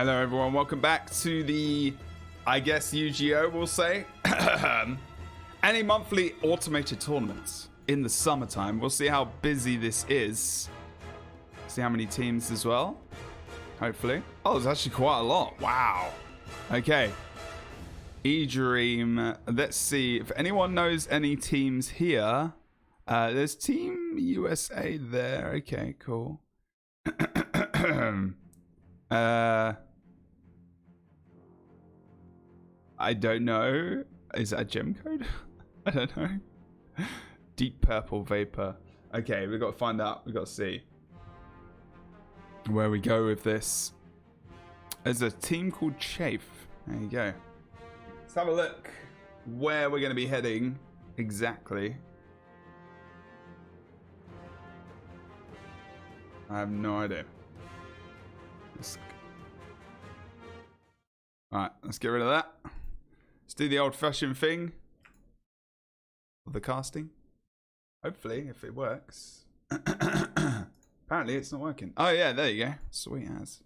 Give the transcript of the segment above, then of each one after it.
Hello everyone, welcome back to the, I guess, UGO, we'll say. Any monthly automated tournaments in the summertime. We'll see how busy this is. See how many teams as well, hopefully. Oh, there's actually quite a lot. Wow. Okay. E-Dream. Let's see if anyone knows any teams here. There's Team USA there. Okay, cool. I don't know. Is that a gem code? I don't know. Deep purple vapor. Okay, we've got to find out. We've got to see where we go with this. There's a team called Chafe. There you go. Let's have a look where we're going to be heading exactly. I have no idea. Alright, let's get rid of that. Let's do the old-fashioned thing of the casting. Hopefully, if it works. Apparently, it's not working. Oh, yeah, there you go. Sweet as.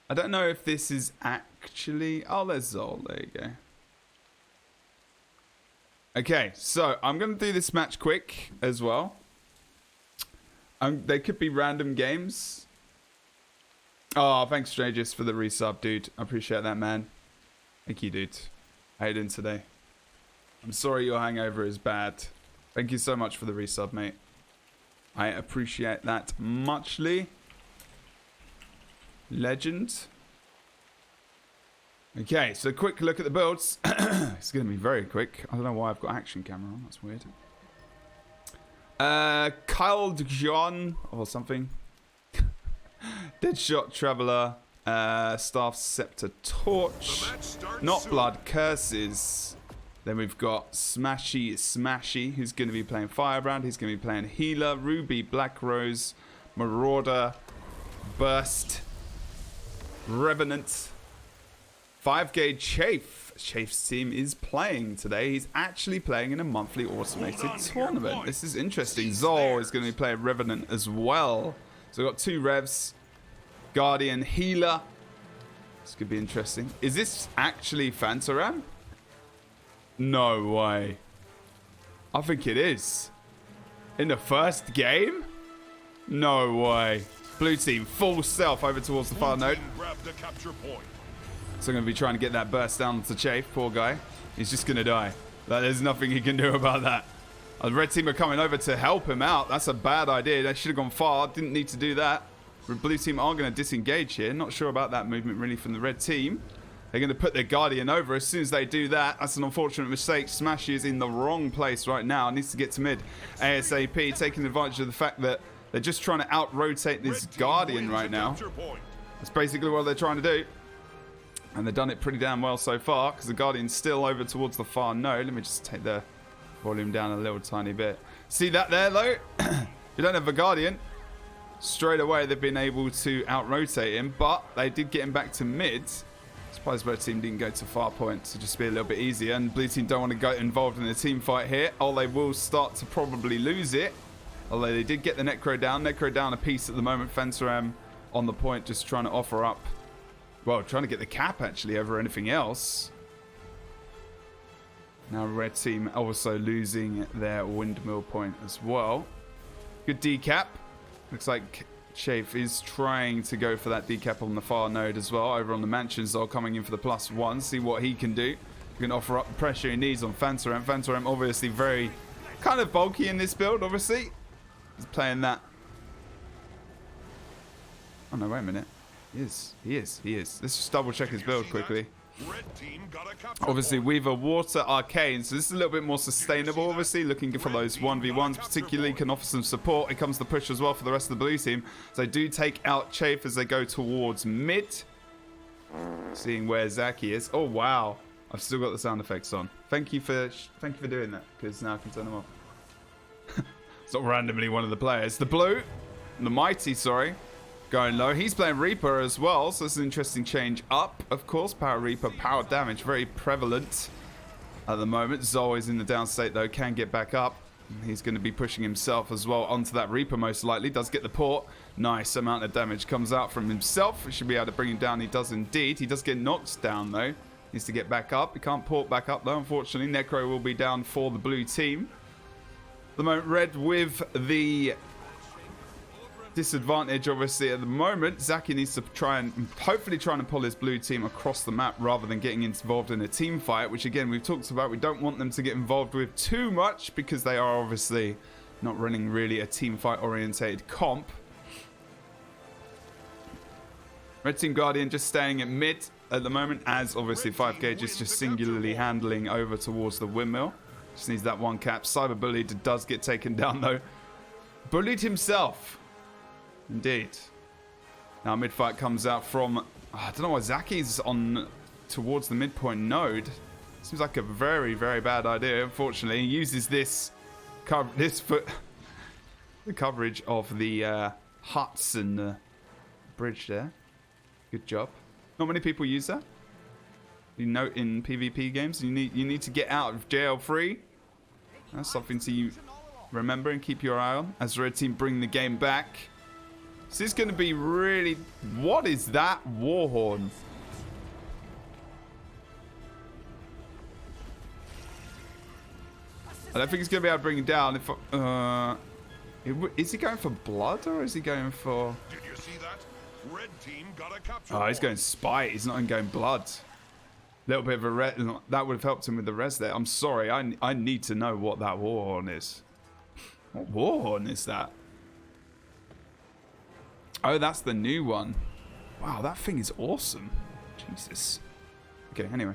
I don't know if this is actually... Oh, there's Zol. There you go. Okay, so I'm going to do this match quick as well. They could be random games. Oh, thanks, Stragus, for the resub, dude. I appreciate that, man. Thank you, dude. How you doing today? I'm sorry your hangover is bad. Thank you so much for the resub, mate. I appreciate that muchly. Legend. Okay, so quick look at the builds. It's going to be very quick. I don't know why I've got action camera on. That's weird. Kyle John or something. Deadshot Traveler. Staff Scepter Torch. Not Blood Curses. Then we've got Smashy, who's going to be playing Firebrand. He's going to be playing Healer, Ruby, Black Rose, Marauder, Burst, Revenant, 5-gauge Chafe. Chafe's team is playing today. He's actually playing in a monthly automated tournament. This is interesting. Zol is going to be playing Revenant as well. So we've got 2 Revs. Guardian, Healer. This could be interesting. Is this actually Fantaram? No way. I think it is. In the first game? No way. Blue team, full stealth over towards the far node. So I'm going to be trying to get that burst down to Chafe. Poor guy. He's just going to die. There's nothing he can do about that. The red team are coming over to help him out. That's a bad idea. They should have gone far. Didn't need to do that. The blue team are going to disengage here. Not sure about that movement really from the red team. They're going to put their Guardian over. As soon as they do that, that's an unfortunate mistake. Smashy is in the wrong place right now. Needs to get to mid ASAP, taking advantage of the fact that they're just trying to out-rotate this Guardian right now. That's basically what they're trying to do. And they've done it pretty damn well so far, because the Guardian's still over towards the far node. Let me just take the volume down a little tiny bit. See that there, though? You don't have a Guardian. Straight away, they've been able to out-rotate him, but they did get him back to mid. Surprised red team didn't go to far point, so just be a little bit easier. And blue team don't want to get involved in the team fight here. Oh, they will start to probably lose it. Although they did get the Necro down. Necro down a piece at the moment. Fantaram on the point, just trying to offer up. Well, trying to get the cap, actually, over anything else. Now red team also losing their windmill point as well. Good decap. Looks like Chafe is trying to go for that decap on the far node as well. Over on the mansions, though, coming in for the +1. See what he can do. He can offer up the pressure he needs on Fantaram. Fantaram obviously very kind of bulky in this build, obviously. He's playing that. Oh, no, wait a minute. He is. Let's just double check his build quickly. Obviously, Weaver, Water, Arcane. So this is a little bit more sustainable, obviously. Looking for those 1v1s, particularly can offer some support. Here comes the push as well for the rest of the blue team. So they do take out Chafe as they go towards mid. Seeing where Zaki is. Oh, wow. I've still got the sound effects on. Thank you for doing that, because now I can turn them off. It's not randomly one of the players. The blue, the mighty, sorry, going low. He's playing Reaper as well, so it's an interesting change up, of course. Power Reaper, power damage, very prevalent at the moment. Zol is in the down state, though, can get back up. He's going to be pushing himself as well onto that Reaper most likely. Does get the port. Nice amount of damage comes out from himself. He should be able to bring him down. He does indeed. He does get knocked down though. Needs to get back up. He can't port back up though, unfortunately. Necro will be down for the blue team. At the moment, red with the disadvantage, obviously, at the moment. Zaki needs to try and hopefully trying to pull his blue team across the map rather than getting involved in a team fight, which again, we've talked about. We don't want them to get involved with too much because they are obviously not running really a team fight orientated comp. Red Team Guardian just staying at mid at the moment, as obviously 5Gauge is just singularly handling over towards the windmill. Just needs that one cap. Cyber Bullied does get taken down though. Bullied himself. Indeed. Now mid-fight comes out from... I don't know why Zaki's on towards the midpoint node. Seems like a very, very bad idea. Unfortunately, he uses this the coverage of the huts and the bridge there. Good job. Not many people use that. You know, in PvP games, you need to get out of jail free. That's something to remember and keep your eye on as the red team bring the game back. This is going to be really... What is that Warhorn? I don't think he's going to be able to bring it down. Is he going for blood or is he going for... Did you see that? Red team got a capture. Oh, he's going spite. He's not even going blood. A little bit of a res. That would have helped him with the res there. I'm sorry. I need to know what that Warhorn is. What Warhorn is that? Oh, that's the new one. Wow, that thing is awesome. Jesus. Okay, anyway.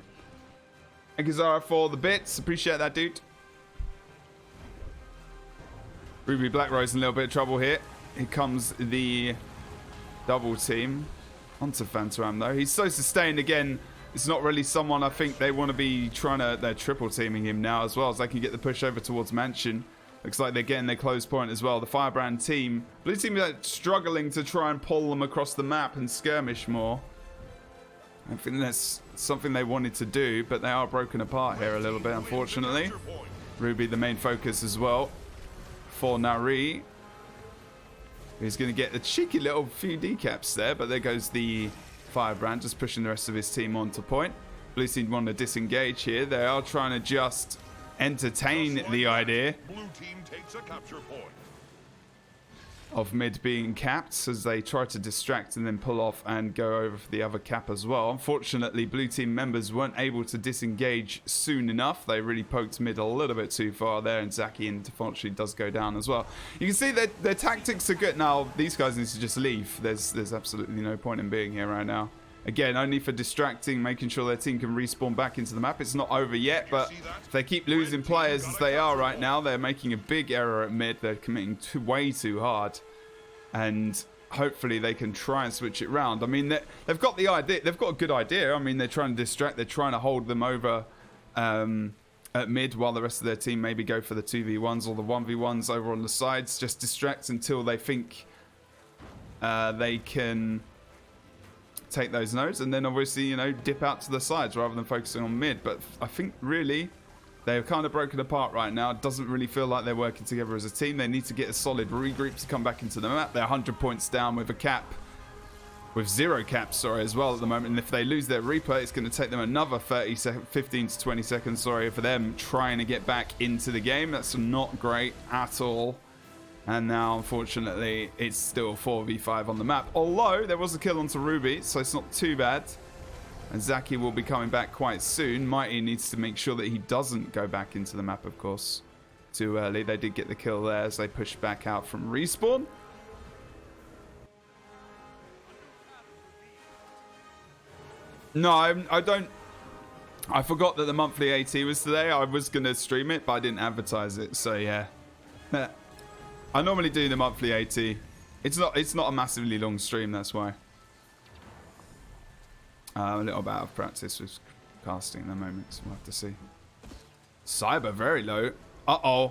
Thank you, Zara, for the bits. Appreciate that, dude. Ruby Black Rose in a little bit of trouble here. Here comes the double team. Onto Phantom though. He's so sustained again. It's not really someone I think they want to be trying to... They're triple teaming him now as well, so they can get the push over towards Mansion. Looks like they're getting their close point as well. The Firebrand team. Blue team is struggling to try and pull them across the map and skirmish more. I think that's something they wanted to do, but they are broken apart here a little bit, unfortunately. Ruby, the main focus as well for Nari. He's going to get the cheeky little few decaps there, but there goes the Firebrand, just pushing the rest of his team onto point. Blue team want to disengage here. They are trying to just entertain the idea Blue team takes a capture point. Of mid being capped as they try to distract and then pull off and go over for the other cap as well. Unfortunately, blue team members weren't able to disengage soon enough. They really poked mid a little bit too far there, and Zaki unfortunately does go down as well. You can see that their tactics are good. Now, these guys need to just leave. There's absolutely no point in being here right now. Again, only for distracting, making sure their team can respawn back into the map. It's not over yet, but if they keep losing players as they are right now, they're making a big error at mid. They're committing way too hard. And hopefully they can try and switch it round. I mean, they've got the idea. They've got a good idea. I mean, they're trying to distract. They're trying to hold them over at mid while the rest of their team maybe go for the 2v1s or the 1v1s over on the sides. Just distract until they think they can take those nodes, and then obviously, you know, dip out to the sides rather than focusing on mid. But I think really they're kind of broken apart right now. It doesn't really feel like they're working together as a team. They need to get a solid regroup to come back into the map. They're 100 points down with a cap, with 0 caps, sorry, as well at the moment. And if they lose their Reaper, it's going to take them another 15 to 20 seconds, sorry, for them trying to get back into the game. That's not great at all. And now, unfortunately, it's still 4v5 on the map. Although, there was a kill onto Ruby, so it's not too bad. And Zaki will be coming back quite soon. Mighty needs to make sure that he doesn't go back into the map, of course, too early. They did get the kill there as they pushed back out from respawn. No, I don't... I forgot that the monthly AT was today. I was going to stream it, but I didn't advertise it, so yeah. I normally do the monthly AT. It's not a massively long stream, that's why. A little bit out of practice with casting at the moment, so we'll have to see. Cyber very low. Uh-oh.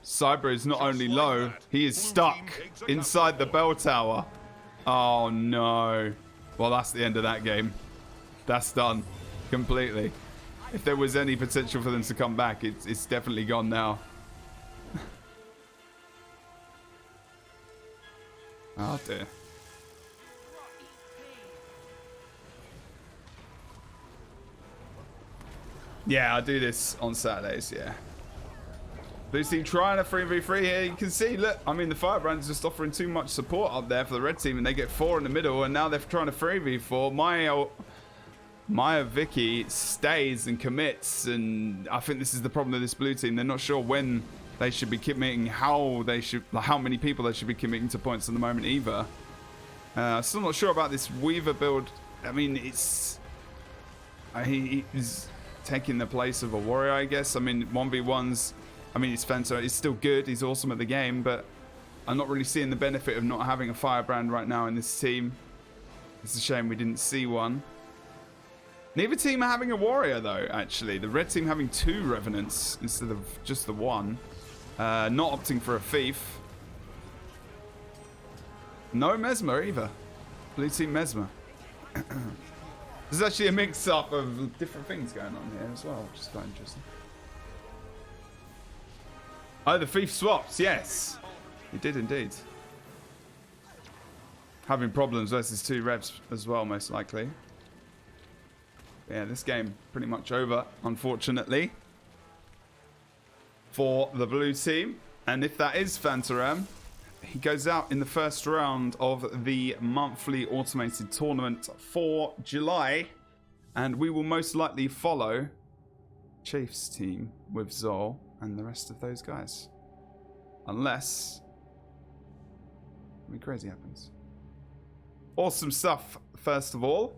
Cyber is not only low, he is stuck inside the bell tower. Oh no. Well, that's the end of that game. That's done completely. If there was any potential for them to come back, it's definitely gone now. Oh dear. Yeah, I do this on Saturdays, yeah. Blue team trying a 3v3 here. You can see, look, I mean, the Firebrand's just offering too much support up there for the red team, and they get 4 in the middle, and now they're trying to 3v4. Maya Vicky stays and commits, and I think this is the problem with this blue team. They're not sure when they should be committing, how many people they should be committing to points at the moment either. Still not sure about this Weaver build. I mean, he's taking the place of a warrior, I guess. I mean, 1v1s. I mean, Spencer is still good. He's awesome at the game, but I'm not really seeing the benefit of not having a Firebrand right now in this team. It's a shame we didn't see one. Neither team are having a warrior, though, actually. The red team having 2 Revenants instead of just the 1. Not opting for a thief. No Mesmer either. Blue team Mesmer. There's actually a mix-up of different things going on here as well, which is quite interesting. Oh, the thief swaps, yes. He did indeed. Having problems versus 2 revs as well, most likely. Yeah, this game pretty much over, unfortunately, for the blue team. And if that is Fantaram, he goes out in the first round of the monthly automated tournament for July. And we will most likely follow Chief's team with Zol and the rest of those guys. Unless something crazy happens. Awesome stuff, first of all.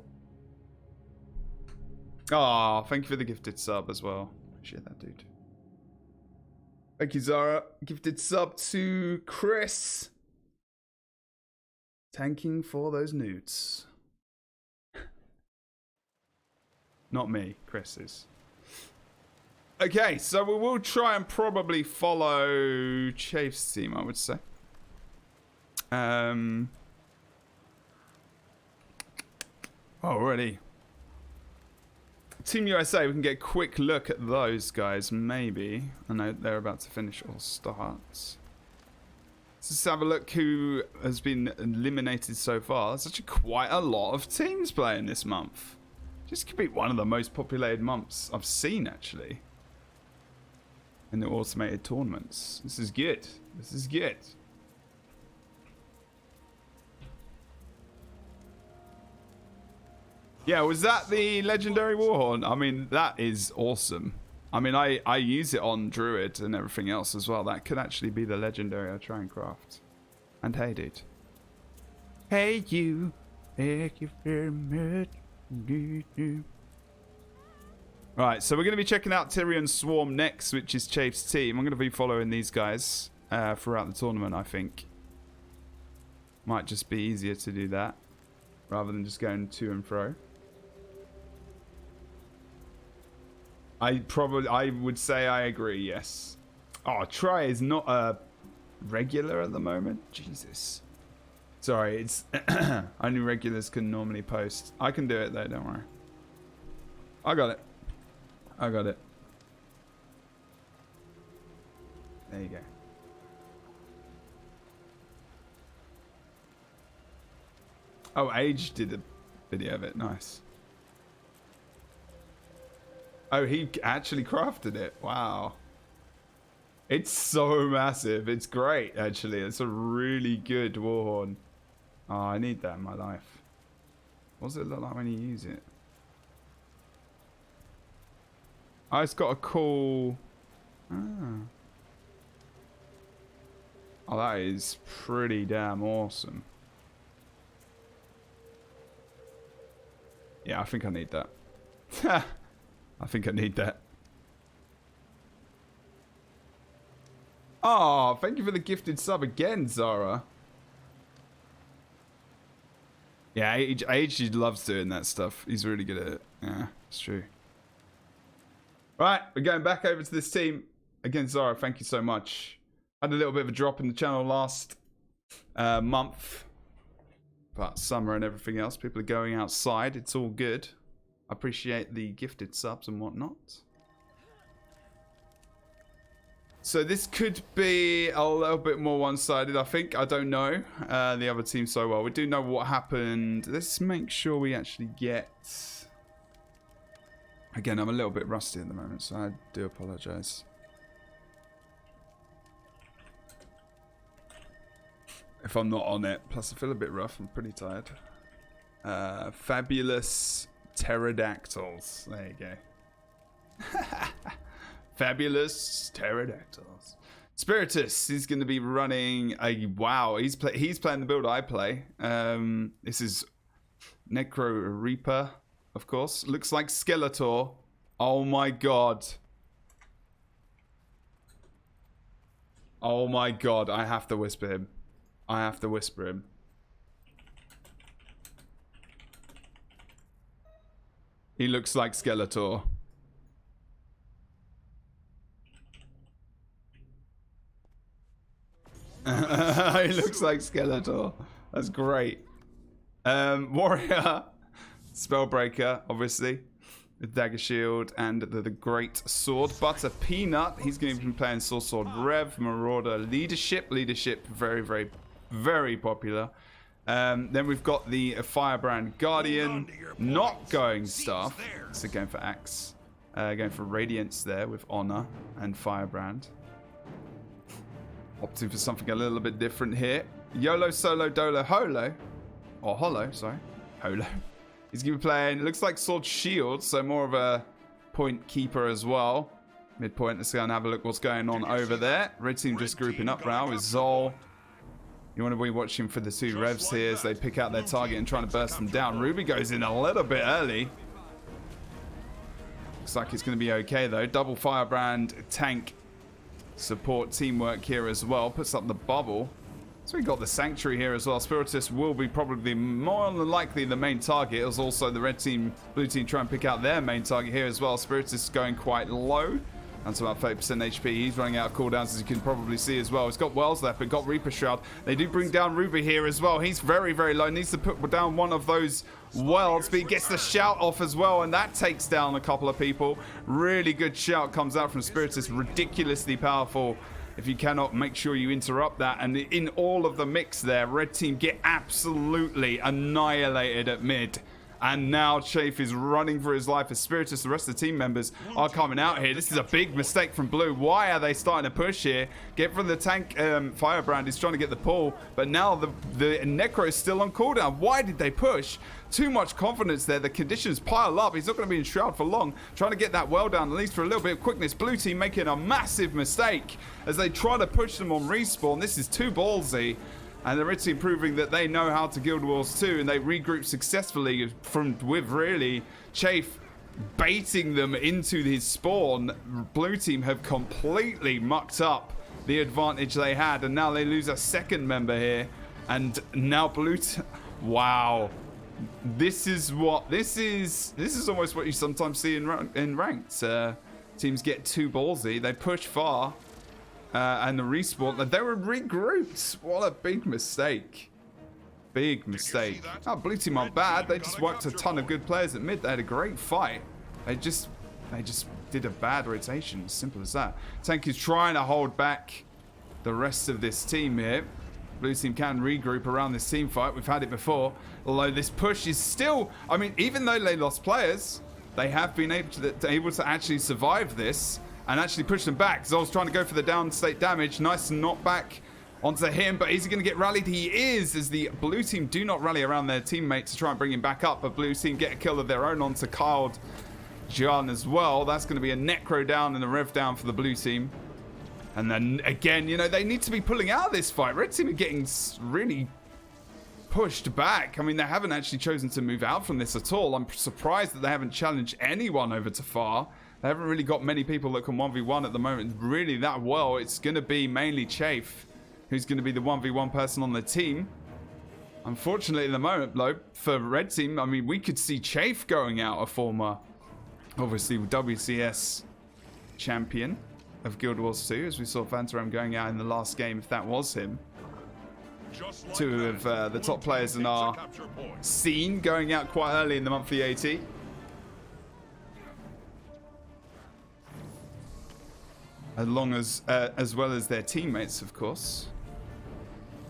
Oh, thank you for the gifted sub as well. Appreciate that, dude. Thank you, Zara. Gifted sub to Chris. Tanking for those nudes. Not me, Chris is. Okay, so we will try and probably follow Chafe's team, I would say. Already. Team USA, we can get a quick look at those guys, maybe. I know they're about to finish or start. Let's just have a look who has been eliminated so far. There's actually quite a lot of teams playing this month. This could be one of the most populated months I've seen, actually, in the automated tournaments. This is good. This is good. Yeah, was that the legendary Warhorn? I mean, that is awesome. I mean, I use it on Druid and everything else as well. That could actually be the legendary I try and craft. And hey, dude. Hey, you. Thank you very much. Right, so we're going to be checking out Tyrion Swarm next, which is Chafe's team. I'm going to be following these guys throughout the tournament, I think. Might just be easier to do that rather than just going to and fro. I would say I agree, yes. Oh, Try is not a regular at the moment. Jesus. Sorry, it's only regulars can normally post. I can do it though, don't worry. I got it. I got it. There you go. Oh, Age did a video of it. Nice. Oh, he actually crafted it. Wow. It's so massive. It's great, actually. It's a really good Warhorn. Oh, I need that in my life. What does it look like when you use it? Oh, it's got a cool... Oh, that is pretty damn awesome. Yeah, I think I need that. I think I need that. Oh, thank you for the gifted sub again, Zara. Yeah, Age loves doing that stuff. He's really good at it. Yeah, it's true. Right, we're going back over to this team. Again, Zara, thank you so much. Had a little bit of a drop in the channel last month. But summer and everything else, people are going outside. It's all good. I appreciate the gifted subs and whatnot. So this could be a little bit more one-sided, I think. I don't know the other team so well. We do know what happened. Let's make sure we actually get... Again, I'm a little bit rusty at the moment, so I do apologize. If I'm not on it. Plus, I feel a bit rough. I'm pretty tired. Fabulous pterodactyls. There you go. Fabulous pterodactyls. Spiritus, he's going to be running a... Wow, he's playing the build I play. This is Necro Reaper, of course. Looks like Skeletor. Oh my god. Oh my god, I have to whisper him. I have to whisper him. He looks like Skeletor. He looks like Skeletor. That's great. Warrior. Spellbreaker, obviously. With Dagger Shield and the Great Sword. Butter Peanut. He's going to be playing Sword Rev. Marauder Leadership. Leadership, very, very, very popular. Then we've got the Firebrand Guardian. Not going Staff. So going for Axe. Going for Radiance there with Honor and Firebrand. Opting for something a little bit different here. YOLO, Solo, Dolo, Holo. Or Holo, sorry. Holo. He's going to be playing, looks like Sword Shield, so more of a point keeper as well. Midpoint, let's go and have a look what's going on over there. Red team just grouping up now with Zol. You want to be watching for the two revs here as they pick out their target and trying to burst them down. Ruby goes in a little bit early. Looks like it's going to be okay though. Double Firebrand tank support teamwork here as well. Puts up the bubble. So we got the Sanctuary here as well. Spiritus will be probably more than likely the main target, as also the red team, blue team try and pick out their main target here as well. Spiritus is going quite low. Down to about 30% HP. He's running out of cooldowns, as you can probably see as well. He's got Wells left, but got Reaper Shroud. They do bring down Ruby here as well. He's very, very low. Needs to put down one of those Wells, but he gets the shout off as well, and that takes down a couple of people. Really good shout comes out from Spiritus. Ridiculously powerful. If you cannot, make sure you interrupt that. And in all of the mix there, red team get absolutely annihilated at mid. And now Chafe is running for his life as Spiritus. The rest of the team members are coming out here. This is a big mistake from Blue. Why are they starting to push here? Get from the tank. Firebrand is trying to get the pull. But now the Necro is still on cooldown. Why did they push? Too much confidence there. The conditions pile up. He's not going to be in Shroud for long. Trying to get that well down, at least for a little bit of quickness. Blue team making a massive mistake as they try to push them on respawn. This is too ballsy. And the red team proving that they know how to Guild Wars 2, and they regroup successfully with really Chafe baiting them into his spawn. Blue team have completely mucked up the advantage they had, and now they lose a second member here. And now wow. This is almost what you sometimes see in ranked. Teams get too ballsy. They push far. And the respawn, they were regrouped. What a big mistake. Big mistake. Oh, blue team aren't bad. They just wiped a ton of good players at mid. They had a great fight. They just did a bad rotation. Simple as that. Tank is trying to hold back the rest of this team here. Blue team can regroup around this team fight. We've had it before. Although this push is still, I mean, even though they lost players, they have been able to actually survive this and actually push them back. Zol's trying to go for the downstate damage. Nice knockback onto him, but is he going to get rallied? He is, as the blue team do not rally around their teammate to try and bring him back up, but blue team get a kill of their own onto Kyle John as well. That's going to be a Necro down and a Rev down for the blue team. And then again, you know, they need to be pulling out of this fight. Red team are getting really pushed back. I mean, they haven't actually chosen to move out from this at all. I'm surprised that they haven't challenged anyone over to far. They haven't really got many people that can 1v1 at the moment really that well. It's going to be mainly Chafe who's going to be the 1v1 person on the team. Unfortunately, at the moment, though, for red team, I mean, we could see Chafe going out, a former, obviously, WCS champion of Guild Wars 2, as we saw Phantom going out in the last game, if that was him. Like Two of the top players in our scene going out quite early in the monthly AT. as well as their teammates, of course.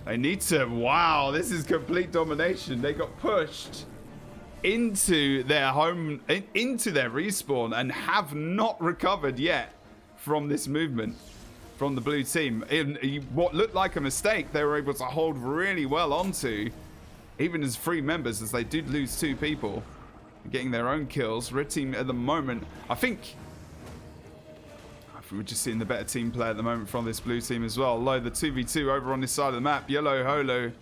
They need to. Wow, this is complete domination. They got pushed into their home, into their respawn, and have not recovered yet from this movement from the blue team. In what looked like a mistake, they were able to hold really well onto, even as 3 members, as they did lose 2 people, getting their own kills. Red team at the moment, I think we're just seeing the better team play at the moment from this blue team as well. Although the 2v2 over on this side of the map, Yellow Holo,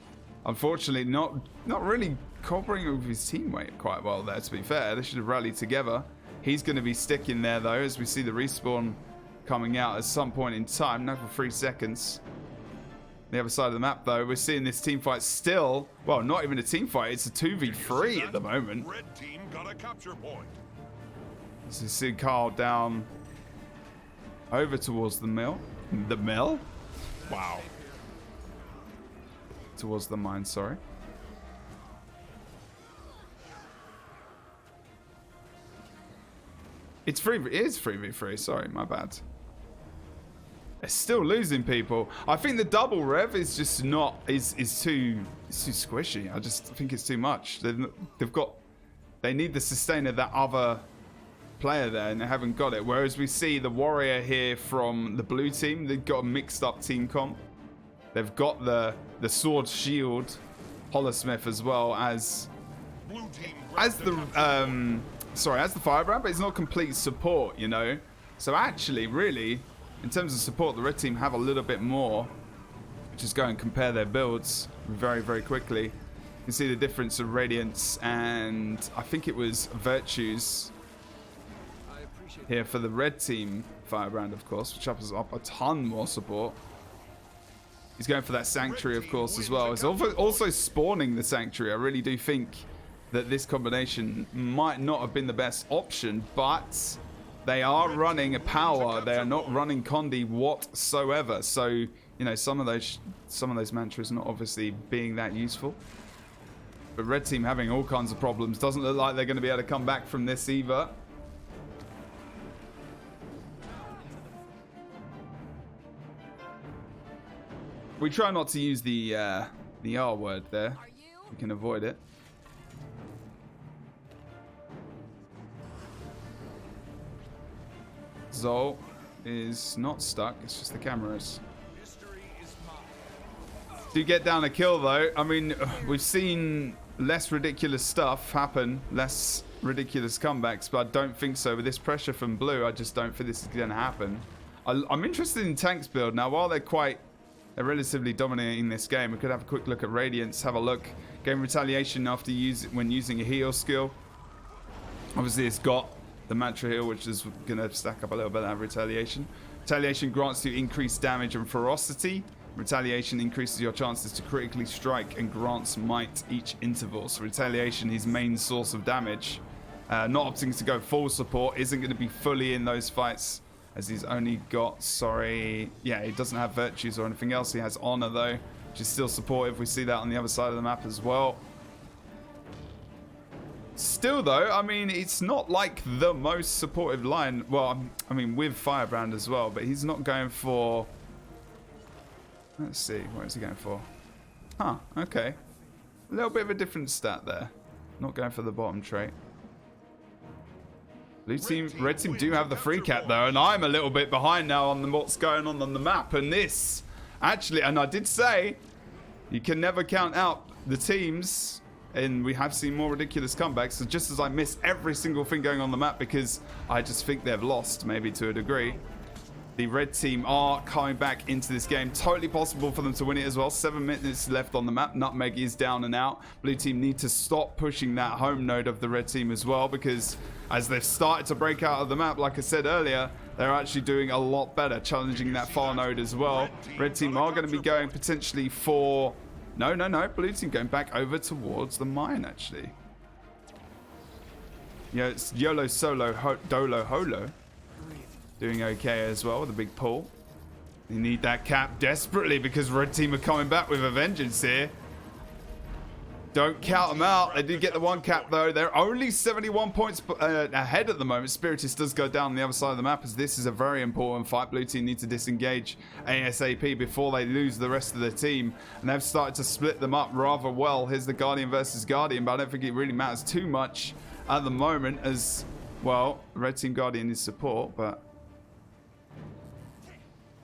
unfortunately, not really cooperating with his teammate quite well there, to be fair. They should have rallied together. He's going to be sticking there, though, as we see the respawn coming out at some point in time. Now for 3 seconds. The other side of the map, though, we're seeing this team fight still. Well, not even a team fight. It's a 2v3 at the moment. Red team got a capture point. So you see Carl down over towards the mill. The mill? Wow. Towards the mine, sorry. It is 3v3, sorry, my bad. They're still losing people. I think the double rev is just not, is too squishy. I just think it's too much. They need the sustain of that other player there, and they haven't got it. Whereas we see the warrior here from the blue team, they've got a mixed up team comp. They've got the sword shield Holosmith as well as the firebrand, but it's not complete support, you know. So actually, really, in terms of support, the red team have a little bit more. Just go and compare their builds very, very quickly. You can see the difference of Radiance and I think it was Virtues here for the red team firebrand, of course, which offers up a ton more support. He's going for that sanctuary, of course, as well. He's also spawning the sanctuary. I really do think that this combination might not have been the best option, but they are running a power. They are not running Condi whatsoever. So, you know, some of those mantras not obviously being that useful. But red team having all kinds of problems. Doesn't look like they're going to be able to come back from this either. We try not to use the R word there. We can avoid it. Zol is not stuck. It's just the cameras. Do get down a kill though. I mean, we've seen less ridiculous stuff happen, less ridiculous comebacks, but I don't think so. With this pressure from blue, I just don't think this is going to happen. I'm interested in Tank's build now. While they're relatively dominating this game, we could have a quick look at Radiance. Have a look. Gain retaliation after when using a heal skill. Obviously, it's got the mantra heal, which is going to stack up a little bit of retaliation. Retaliation grants you increased damage and ferocity. Retaliation increases your chances to critically strike and grants might each interval. So retaliation, his main source of damage. Not opting to go full support, isn't going to be fully in those fights, as he's only got, yeah, he doesn't have virtues or anything else. He has honor though, which is still supportive. We see that on the other side of the map as well. Still though, I mean, it's not like the most supportive line. Well, I mean, with Firebrand as well, but he's not going for... Let's see, what is he going for? Huh, okay. A little bit of a different stat there. Not going for the bottom trait. Red team do have the free cap though, and I'm a little bit behind now on what's going on the map. And this, actually, and I did say, you can never count out the teams, and we have seen more ridiculous comebacks. So just as I miss every single thing going on the map because I just think they've lost, maybe to a degree, the red team are coming back into this game. Totally possible for them to win it as well. 7 minutes left on the map. Nutmeg is down and out. Blue team need to stop pushing that home node of the red team as well, because as they've started to break out of the map, like I said earlier, they're actually doing a lot better, challenging that far node as well. Red team are going to be going potentially for... No. Blue team going back over towards the mine, actually. Yeah, it's YOLO Solo Dolo Holo. Doing okay as well with a big pull. You need that cap desperately because red team are coming back with a vengeance here. Don't count them out. They did get the one cap, though. They're only 71 points ahead at the moment. Spiritus does go down on the other side of the map, as this is a very important fight. Blue team need to disengage ASAP before they lose the rest of the team. And they've started to split them up rather well. Here's the Guardian versus Guardian, but I don't think it really matters too much at the moment, as, well, Red Team Guardian is support, but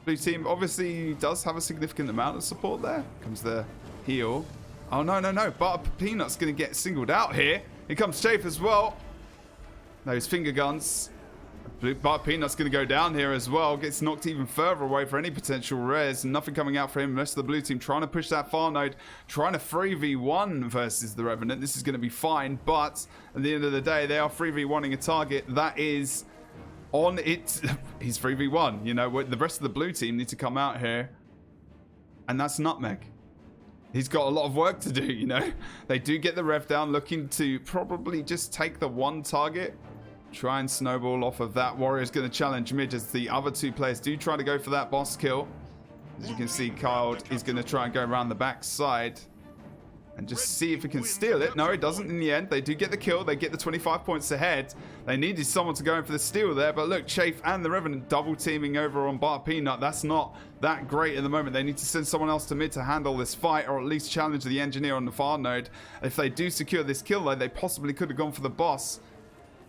Blue team obviously does have a significant amount of support there. Comes the heal. Oh, no, no, no. Butter Peanut's going to get singled out here. Here comes Chafe as well. Those finger guns. Butter Peanut's going to go down here as well. Gets knocked even further away for any potential res. Nothing coming out for him. The rest of the blue team trying to push that far node. Trying to 3v1 versus the Revenant. This is going to be fine. But at the end of the day, they are 3v1ing a target that is on it. He's 3v1. You know, the rest of the blue team need to come out here. And that's Nutmeg. He's got a lot of work to do, you know. They do get the rev down, looking to probably just take the one target. Try and snowball off of that. Warrior's going to challenge mid as the other two players do try to go for that boss kill. As you can see, Kyle is going to try and go around the back side and just see if he can steal it. No, he doesn't in the end. They do get the kill. They get the 25 points ahead. They needed someone to go in for the steal there. But look, Chafe and the Revenant double teaming over on Butter Peanut. That's not that great at the moment. They need to send someone else to mid to handle this fight, or at least challenge the engineer on the far node. If they do secure this kill, though, they possibly could have gone for the boss.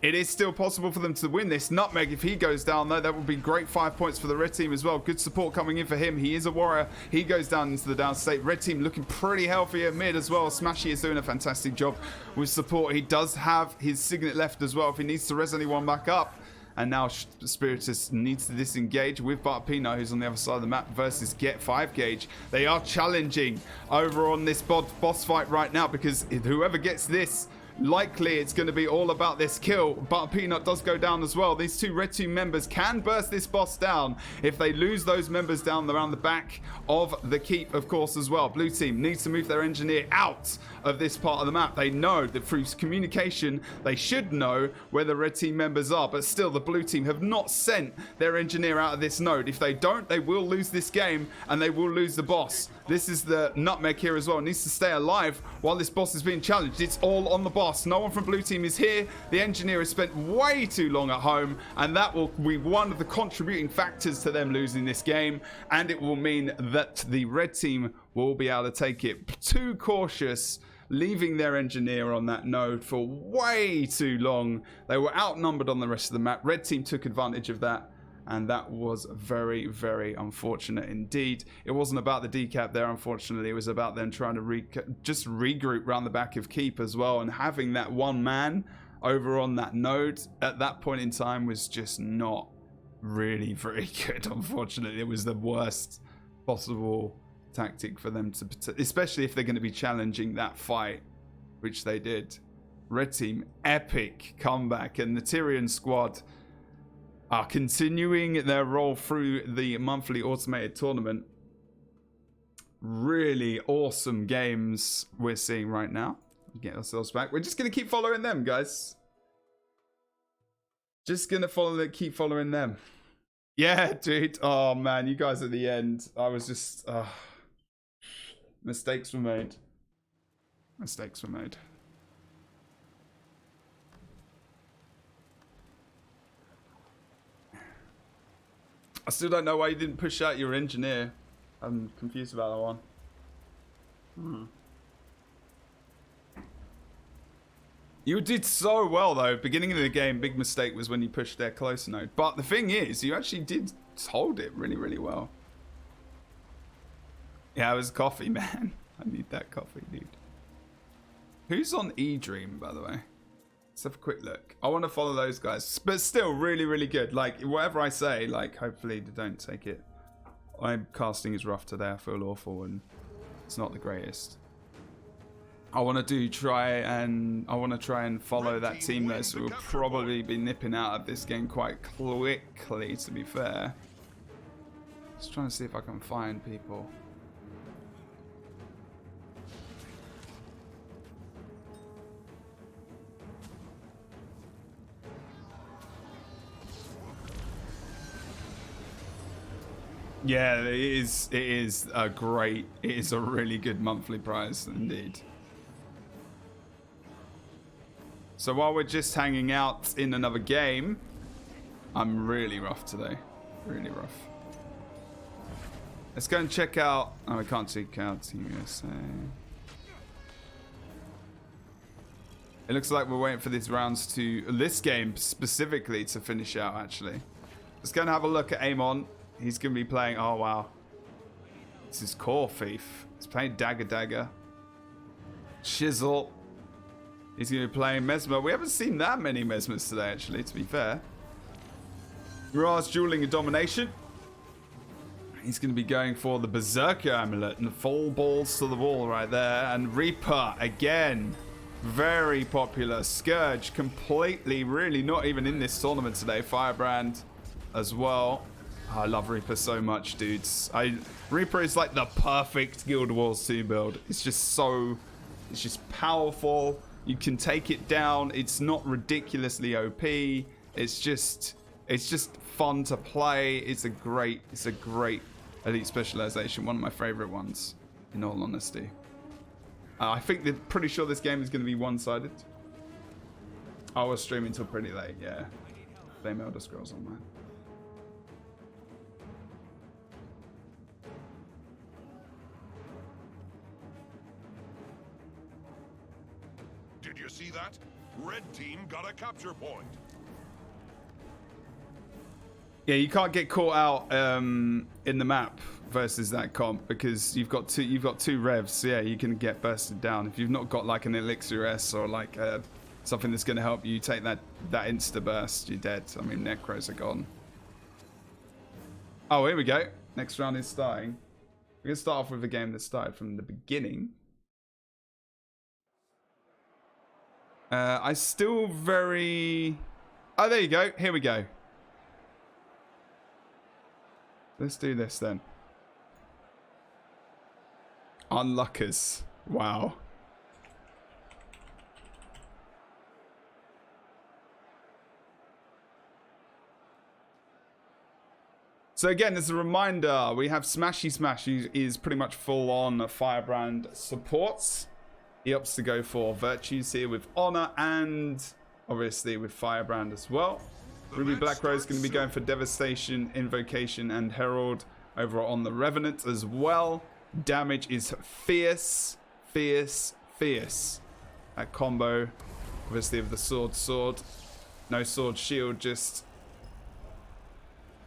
It is still possible for them to win this. Nutmeg, if he goes down, though, that would be great 5 points for the red team as well. Good support coming in for him. He is a warrior. He goes down into the down state. Red team looking pretty healthy at mid as well. Smashy is doing a fantastic job with support. He does have his signet left as well if he needs to res anyone back up. And now Spiritus needs to disengage with Butter Peanut, who's on the other side of the map, versus Get 5 Gauge. They are challenging over on this boss fight right now, because whoever gets this, likely it's going to be all about this kill. Butter Peanut does go down as well. These two red team members can burst this boss down if they lose those members down around the back of the keep, of course, as well. Blue team needs to move their engineer out of this part of the map. They know that through communication, they should know where the red team members are, but still the blue team have not sent their engineer out of this node. If they don't, they will lose this game and they will lose the boss. This is the Nutmeg here as well. It needs to stay alive while this boss is being challenged. It's all on the boss. No one from blue team is here. The engineer has spent way too long at home, and that will be one of the contributing factors to them losing this game, and it will mean that the red team will be able to take it. Too cautious, leaving their engineer on that node for way too long. They were outnumbered on the rest of the map. Red team took advantage of that, and that was very, very unfortunate indeed. It wasn't about the decap there, unfortunately. It was about them trying to just regroup around the back of keep as well, and having that one man over on that node at that point in time was just not really very good, unfortunately. It was the worst possible tactic for them to, especially if they're going to be challenging that fight, which they did. Red team, epic comeback, and the Tyrion squad are continuing their role through the monthly automated tournament. Really awesome games we're seeing right now. Get ourselves back. We're just going to keep following them, guys. Just going to keep following them. Yeah, dude. Oh, man. You guys at the end. I was just... mistakes were made. Mistakes were made. I still don't know why you didn't push out your engineer. I'm confused about that one. You did so well, though. Beginning of the game, big mistake was when you pushed their closer node. But the thing is, you actually did hold it really, really well. Yeah, it was coffee, man. I need that coffee, dude. Who's on E-Dream, by the way? Let's have a quick look. I want to follow those guys, but still really, really good. Like, whatever I say, like, hopefully they don't take it. I'm casting is rough today. I feel awful, and it's not the greatest. I want to try and follow that team though, so we'll probably be nipping out of this game quite quickly, to be fair. Just trying to see if I can find people. Yeah, it is a really good monthly prize indeed. So while we're just hanging out in another game, I'm really rough today. Really rough. Let's go and check out... Oh, I can't check out Team USA. It looks like we're waiting for these rounds to... This game specifically to finish out, actually. Let's go and have a look at Amon. He's going to be playing... Oh, wow. This is Core Thief. He's playing Dagger. Chisel. He's going to be playing Mesmer. We haven't seen that many Mesmers today, actually, to be fair. Mirage Dueling and Domination. He's going to be going for the Berserker Amulet and full balls to the wall right there. And Reaper, again, very popular. Scourge, completely, really not even in this tournament today. Firebrand as well. Oh, I love Reaper so much, dudes. Reaper is like the perfect Guild Wars 2 build. It's just so... It's just powerful. You can take it down. It's not ridiculously OP. It's just fun to play. It's a great elite specialization. One of my favorite ones, in all honesty. I think they're pretty sure this game is going to be one-sided. I was streaming till pretty late. Yeah, Flame Elder Scrolls Online. Did you see that? Red team got a capture point. Yeah, you can't get caught out in the map versus that comp because you've got two revs. So yeah, you can get bursted down if you've not got like an elixir S or like something that's going to help you take that insta burst. You're dead. I mean, necros are gone. Oh, here we go. Next round is starting. We're gonna start off with a game that started from the beginning. I still very... Oh, there you go. Here we go. Let's do this then. Unluckers. Wow. So again, as a reminder, we have Smashy Smash, who is pretty much full on Firebrand supports. He opts to go for Virtues here with Honor and obviously with Firebrand as well. Ruby Black Rose is going to be going for Devastation, Invocation, and Herald over on the Revenant as well. Damage is fierce. That combo, obviously, of the sword. No sword shield, just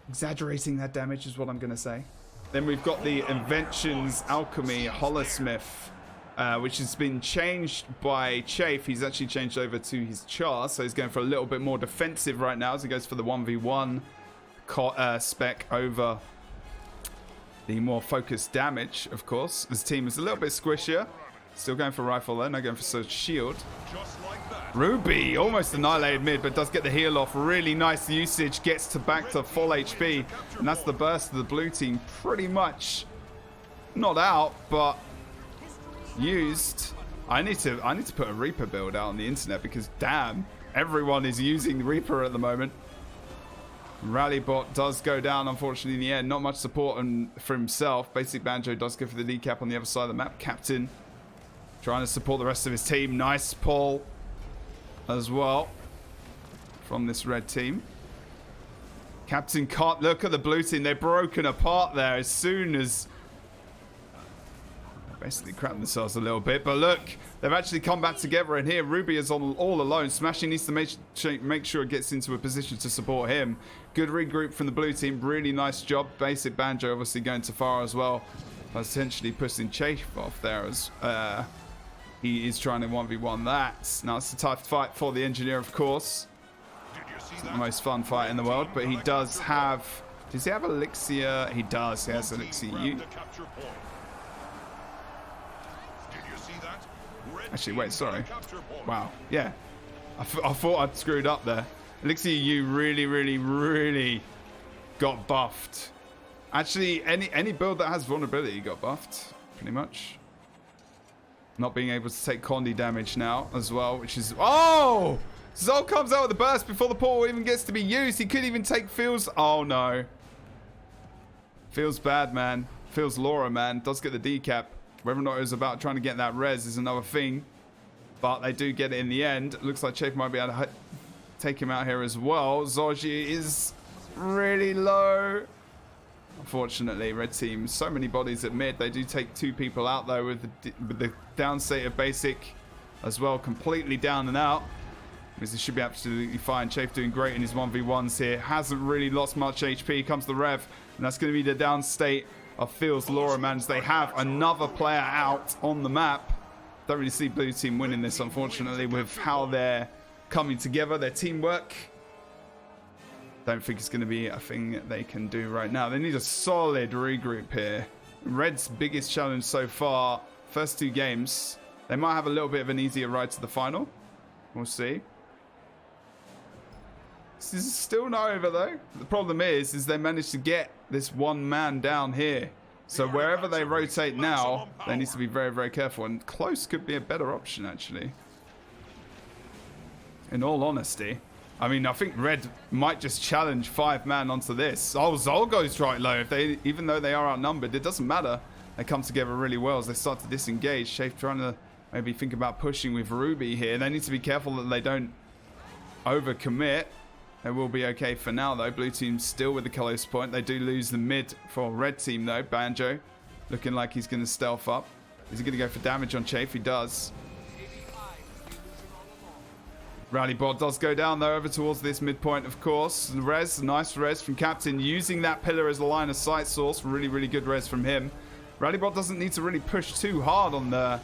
exaggerating that damage is what I'm going to say. Then we've got the Inventions Alchemy Holosmith, which has been changed by Chafe. He's actually changed over to his Char, so he's going for a little bit more defensive right now as he goes for the 1v1 spec over the more focused damage, of course. His team is a little bit squishier. Still going for Rifle though, not going for Sword Shield. Ruby almost annihilated mid, but does get the heal off. Really nice usage, gets back to full HP, and that's the burst of the blue team. Pretty much not out, but used. I need to put a Reaper build out on the internet because damn, everyone is using Reaper at the moment. Rallybot does go down, unfortunately, in the end. Not much support for himself. Basic Banjo does go for the decap on the other side of the map. Captain trying to support the rest of his team. Nice pull as well from this red team. Captain can't look at the blue team. They're broken apart there as soon as... Basically crapped themselves a little bit, but look, they've actually come back together, and here Ruby is all alone. Smashing needs to make sure it gets into a position to support him. Good regroup from the blue team. Really nice job. Basic Banjo obviously going too far as well, potentially pushing Chafe off there as he is trying to 1v1 that. Now it's a tough fight for the engineer, of course. It's not the most fun fight in the world, but he does have... Does he have Elixir? He does. He has Elixir U. Actually, wait, sorry. Wow, yeah. I thought I'd screwed up there. Elixir U really got buffed. Actually, any build that has vulnerability got buffed, pretty much. Not being able to take Condi damage now as well, which is... Oh! Zol comes out with the burst before the portal even gets to be used. He could even take Feels... Oh, no. Feels bad, man. Feels Laura, man. Does get the decap. Whether or not it was about trying to get that res is another thing. but they do get it in the end. Looks like Chafe might be able to take him out here as well. Zoji is really low. Unfortunately, red team, so many bodies at mid. They do take 2 people out though with the down state of basic as well, completely down and out. Because he should be absolutely fine. Chafe doing great in his 1v1s here. Hasn't really lost much HP. Comes the Rev, and that's going to be the down state of Fields Laura, man, as they have another player out on the map. Don't really see blue team winning this, unfortunately, with how they're coming together, their teamwork. Don't think it's going to be a thing that they can do right now. They need a solid regroup here. Red's biggest challenge so far, first 2 games. They might have a little bit of an easier ride to the final. We'll see. This is still not over though. The problem is they managed to get this one man down here. So wherever they rotate now, they need to be very, very careful. And close could be a better option, actually. In all honesty. I mean, I think Red might just challenge 5-man onto this. Oh, Zol goes right low. Even though they are outnumbered, it doesn't matter. They come together really well as they start to disengage. Shafe trying to maybe think about pushing with Ruby here. They need to be careful that they don't overcommit. They will be okay for now, though. Blue team still with the close point. They do lose the mid for red team, though. Banjo looking like he's going to stealth up. Is he going to go for damage on Chafe? He does. Rally bot does go down, though, over towards this midpoint, of course. Res, nice res from Captain, using that pillar as a line of sight source. Really, really good res from him. Rally bot doesn't need to really push too hard on the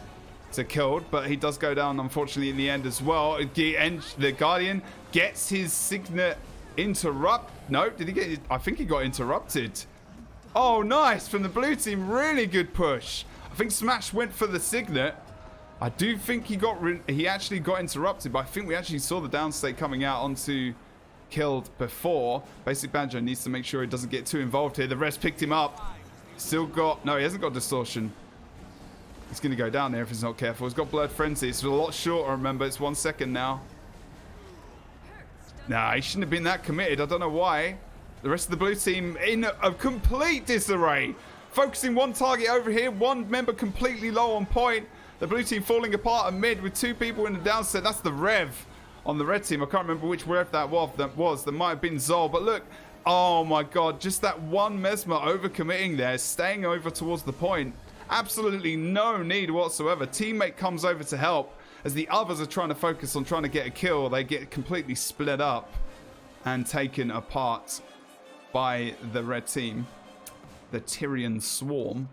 killed, but he does go down, unfortunately, in the end as well. The Guardian gets his signet interrupt. No, did he get it? I think he got interrupted. Oh, nice from the blue team. Really good push. I think Smash went for the signet. I do think he actually got interrupted, but I think we actually saw the downstate coming out onto killed before. Basic Banjo needs to make sure he doesn't get too involved here. The rest picked him up. Still got... No, he hasn't got distortion. He's going to go down there if he's not careful. He's got Blurred Frenzy. It's a lot shorter, remember. It's 1 second now. Nah, he shouldn't have been that committed. I don't know why. The rest of the blue team in a complete disarray. Focusing one target over here. One member completely low on point. The blue team falling apart at mid with 2 people in the downset. That's the Rev on the red team. I can't remember which Rev that was. That might have been Zol. But look. Oh, my God. Just that one Mesmer overcommitting there. Staying over towards the point. Absolutely no need whatsoever. Teammate comes over to help. As the others are trying to focus on trying to get a kill, they get completely split up and taken apart by the red team. The Tyrian Swarm.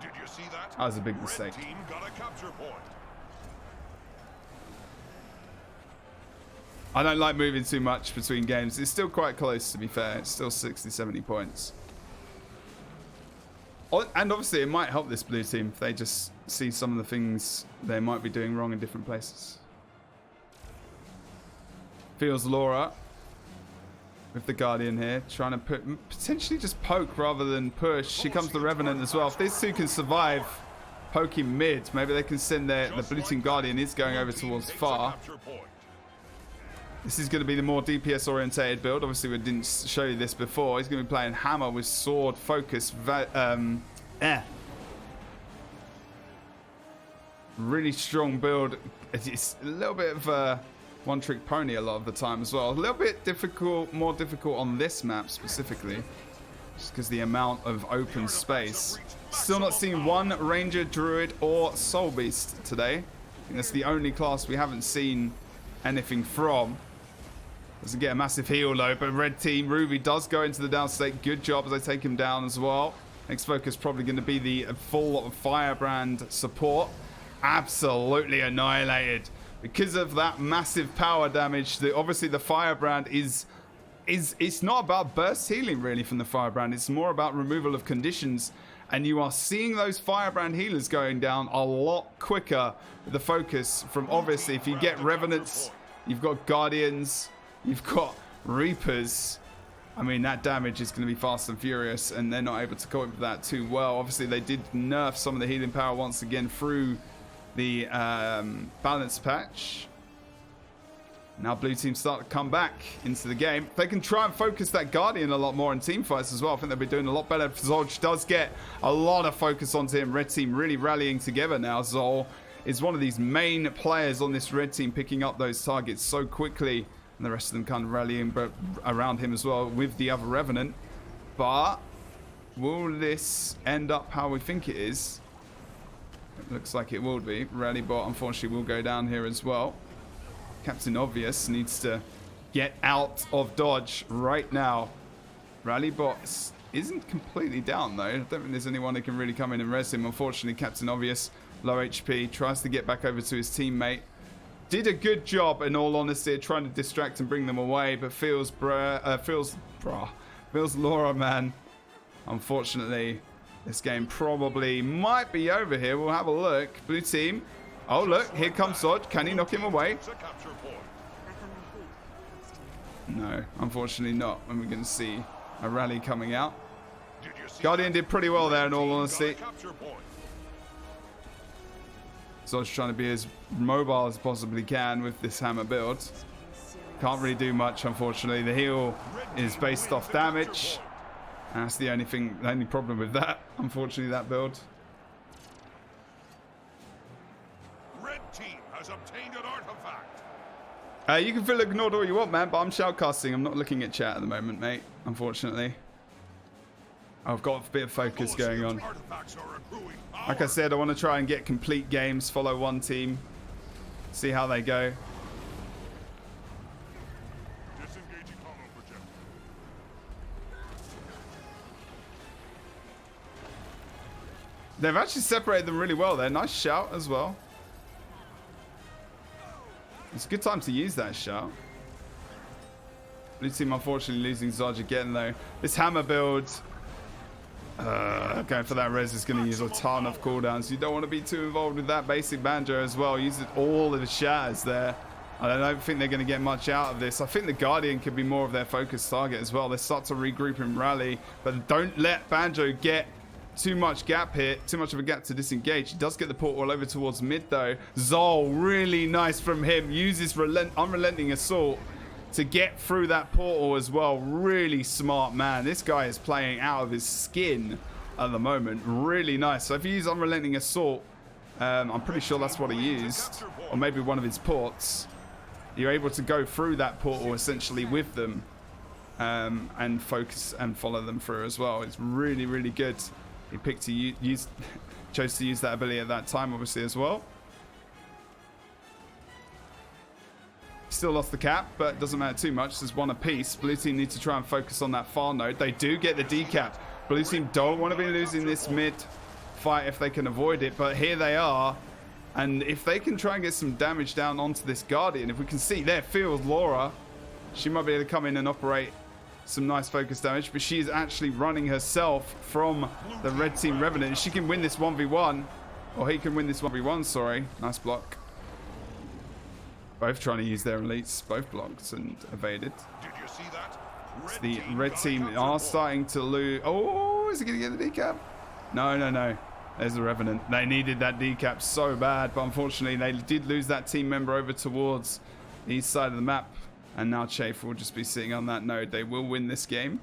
Did you see that? That was a big mistake. Red team got a capture point. I don't like moving too much between games. It's still quite close, to be fair. It's still 60, 70 points. And obviously it might help this blue team if they just see some of the things they might be doing wrong in different places. Feels Laura with the Guardian here, trying to potentially just poke rather than push. Here comes the Revenant as well. If these 2 can survive poking mid, maybe they can send the blue team Guardian is going over towards far. This is going to be the more DPS orientated build. Obviously we didn't show you this before. He's going to be playing Hammer with sword focus. Really strong build. It's a little bit of a one-trick pony a lot of the time as well. A little bit difficult, more difficult on this map specifically, just because the amount of open space. Still not seen one Ranger, Druid, or Soul Beast today. I think that's the only class we haven't seen anything from. Doesn't get a massive heal though, but red team, Ruby does go into the downstate. Good job as they take him down as well. Next focus probably going to be the full Firebrand support. Absolutely annihilated. Because of that massive power damage, obviously the Firebrand it's not about burst healing really from the Firebrand. It's more about removal of conditions. And you are seeing those Firebrand healers going down a lot quicker with the focus from, obviously, if you get Revenants, you've got Guardians, you've got Reapers. I mean, that damage is going to be fast and furious, and they're not able to cope with that too well. Obviously, they did nerf some of the healing power once again through the balance patch. Now blue team start to come back into the game. They can try and focus that Guardian a lot more in team fights as well. I think they'll be doing a lot better. Zolj does get a lot of focus onto him. Red team really rallying together now. Zol is one of these main players on this red team, picking up those targets so quickly, and the rest of them kind of rallying around him as well with the other Revenant. But will this end up how we think it is? It looks like it will be. Rally bot, unfortunately, will go down here as well. Captain Obvious needs to get out of dodge right now. Rally bot isn't completely down, though. I don't think there's anyone who can really come in and res him. Unfortunately, Captain Obvious, low HP, tries to get back over to his teammate. Did a good job, in all honesty, trying to distract and bring them away, but feels Laura, man. Unfortunately, this game probably might be over here. We'll have a look. Blue team. Oh, look. Here comes Zod. Can he knock him away? No, unfortunately not. And we're going to see a rally coming out. Guardian did pretty well there, in all honesty. Zod's trying to be as mobile as possibly can with this hammer build. Can't really do much, unfortunately. The heal is based off damage. And that's the only problem with that, unfortunately, that build. Red team has obtained an artifact. You can feel ignored all you want, man, but I'm shoutcasting. I'm not looking at chat at the moment, mate, unfortunately. I've got a bit of focus going on. Like I said, I want to try and get complete games, follow one team, see how they go. They've actually separated them really well there. Nice shout as well. It's a good time to use that shout. Blue team unfortunately losing Zod again though. This hammer build, going for that res is going to use a ton of cooldowns. You don't want to be too involved with that basic banjo as well. Uses all of the shatters there. I don't think they're going to get much out of this. I think the Guardian could be more of their focus target as well. They start to regroup and rally, but don't let Banjo get too much gap here, too much of a gap to disengage. He does get the portal over towards mid though. Zol, really nice from him. Uses unrelenting assault to get through that portal as well. Really smart, man. This guy is playing out of his skin at the moment. Really nice. So if you use unrelenting assault, I'm pretty sure that's what he used, or maybe one of his ports. You're able to go through that portal essentially with them, and focus and follow them through as well. It's really, really good. He picked to chose to use that ability at that time, obviously, as well. Still lost the cap, but it doesn't matter too much. There's one apiece. Blue team need to try and focus on that far node. They do get the decap. Blue team don't want to be losing this mid fight if they can avoid it, but here they are. And if they can try and get some damage down onto this Guardian, if we can see there, feels Laura. She might be able to come in and operate some nice focus damage, but she's actually running herself from the red team Revenant. She can win this 1v1, or he can win this 1v1, sorry. Nice block. Both trying to use their elites, both blocked and evaded. Did you see that? So the red team are starting to lose. Oh, is he going to get the decap? No, no, no. There's the Revenant. They needed that decap so bad, but unfortunately they did lose that team member over towards the east side of the map. And now Chafe will just be sitting on that node. They will win this game.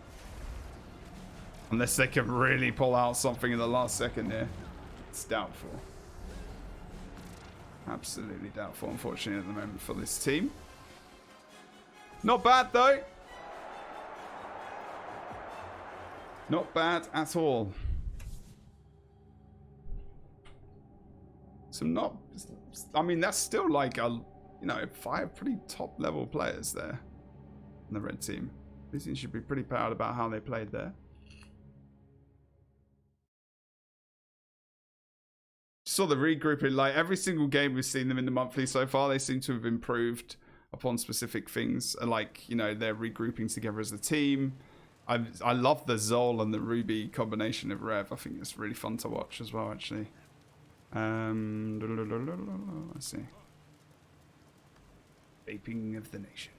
Unless they can really pull out something in the last second here. It's doubtful. Absolutely doubtful, unfortunately, at the moment for this team. Not bad, though. Not bad at all. So not... I mean, that's still like a... You know, 5 pretty top level players there in the red team. This team should be pretty proud about how they played there. Saw the regrouping, like every single game we've seen them in the monthly so far, they seem to have improved upon specific things. Like, you know, they're regrouping together as a team. I love the Zol and the Ruby combination of Rev. I think it's really fun to watch as well, actually. Let's see. Vaping of the Nation.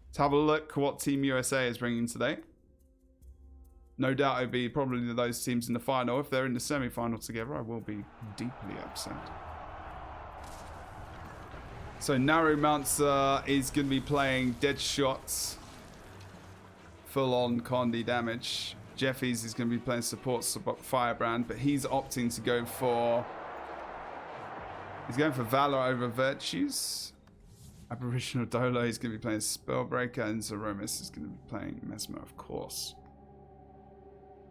Let's have a look what Team USA is bringing today. No doubt it'll be probably those teams in the final. If they're in the semi-final together, I will be deeply upset. So Naru Mansa is going to be playing dead shots. Full-on Condi damage. Jeffy's is going to be playing support Firebrand, but he's opting to go for He's going for Valor over Virtues. Aboriginal Dolo, he's going to be playing Spellbreaker, and Zeromus is going to be playing Mesmer, of course.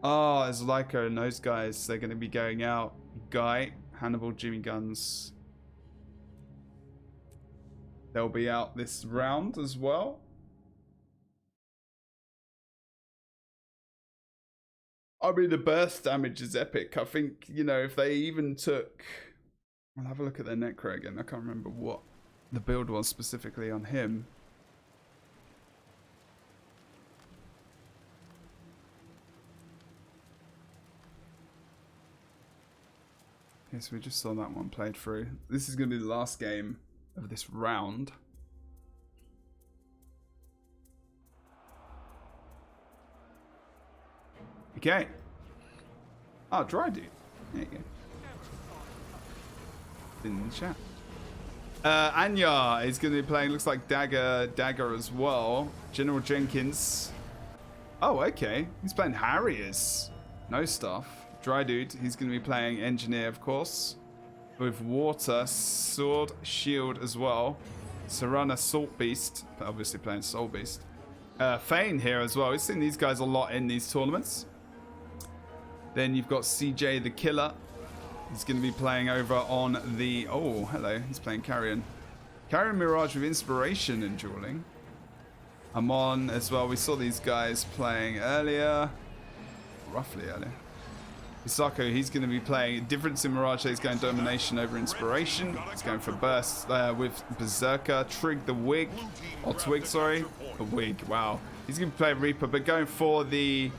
Oh, it's Lyco and those guys. They're going to be going out. Guy, Hannibal, Jimmy Guns. They'll be out this round as well. I mean, the burst damage is epic. I think, you know, if they even took... I'll have a look at their Necro again. I can't remember what the build was specifically on him. Okay, so we just saw that one played through. This is going to be the last game of this round. Okay. Oh, Dry Dude. There you go. In the chat. Anya is going to be playing, looks like Dagger as well. General Jenkins. Oh, okay. He's playing Harriers. No stuff. Dry Dude, he's going to be playing Engineer, of course. With Water, Sword, Shield as well. Serana, Salt Beast. Obviously playing Soul Beast. Fane here as well. We've seen these guys a lot in these tournaments. Then you've got CJ the Killer. He's going to be playing over on the... Oh, hello. He's playing Carrion. Carrion Mirage with Inspiration and Dueling. Amon as well. We saw these guys playing earlier. Roughly earlier. Isako, he's going to be playing... Difference in Mirage, he's going Domination over Inspiration. He's going for Burst with Berserker. Trig the Wig. Or Twig, sorry. The Wig, wow. He's going to play Reaper, but going for the...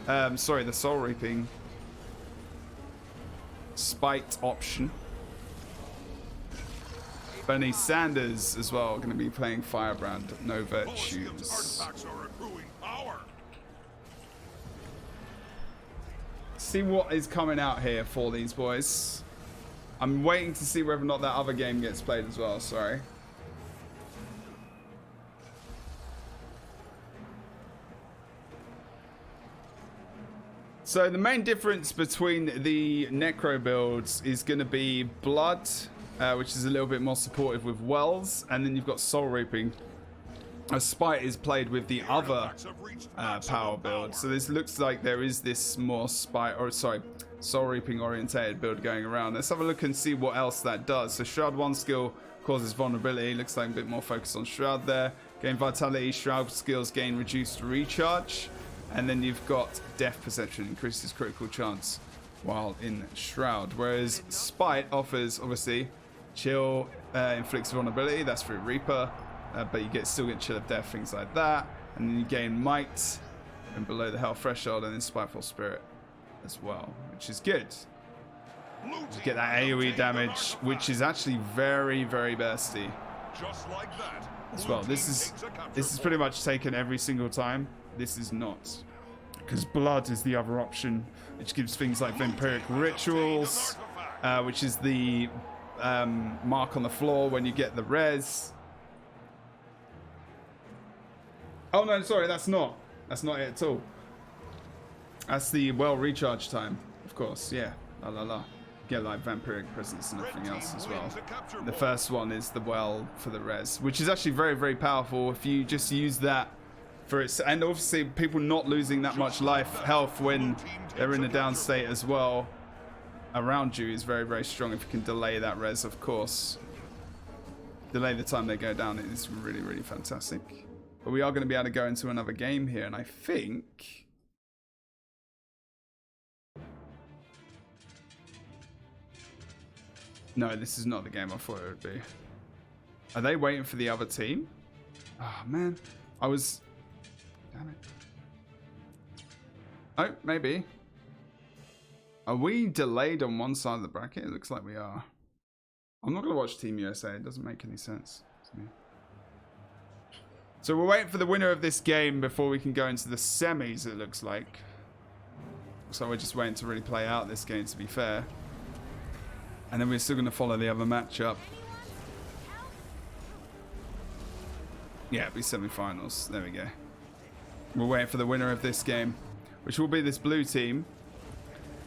the Soul Reaping. Spite option. Bernie Sanders as well, going to be playing Firebrand, no Virtues. See what is coming out here for these boys. I'm waiting to see whether or not that other game gets played as well, sorry. So the main difference between the Necro builds is going to be Blood, which is a little bit more supportive with Wells, and then you've got Soul Reaping. Spite is played with the other power build. So this looks like there is this more Soul Reaping orientated build going around. Let's have a look and see what else that does. So Shroud 1 skill causes vulnerability. Looks like a bit more focus on Shroud there. Gain Vitality, Shroud skills gain reduced recharge. And then you've got Death Perception, increases critical chance while in Shroud. Whereas Spite offers, obviously, Chill, inflicts vulnerability. That's through Reaper. But you still get Chill of Death, things like that. And then you gain Might and below the health threshold, and then Spiteful Spirit as well, which is good. You get that AoE damage, which is actually very, very bursty. Just like that. As well. This is pretty much taken every single time. This is not. Because Blood is the other option, which gives things like Vampiric Rituals, which is the mark on the floor when you get the res. Oh no, sorry, that's not. That's not it at all. That's the well recharge time, of course, yeah. La la la. Get like Vampiric Presence and everything else as well. The first one is the well for the res, which is actually very, very powerful if you just use that for its, and obviously people not losing that much health when they're in a down state as well around you is very, very strong if you can delay that res, of course. Delay the time they go down, it is really, really fantastic. But we are going to be able to go into another game here, and I think... No, this is not the game I thought it would be. Are they waiting for the other team? Oh, man. I was... Damn it. Oh, maybe. Are we delayed on one side of the bracket? It looks like we are. I'm not going to watch Team USA. It doesn't make any sense to me. So we're waiting for the winner of this game before we can go into the semis, it looks like. So we're just waiting to really play out this game, to be fair. And then we're still going to follow the other matchup. Yeah, it'll be semi-finals. There we go. We're waiting for the winner of this game, which will be this blue team.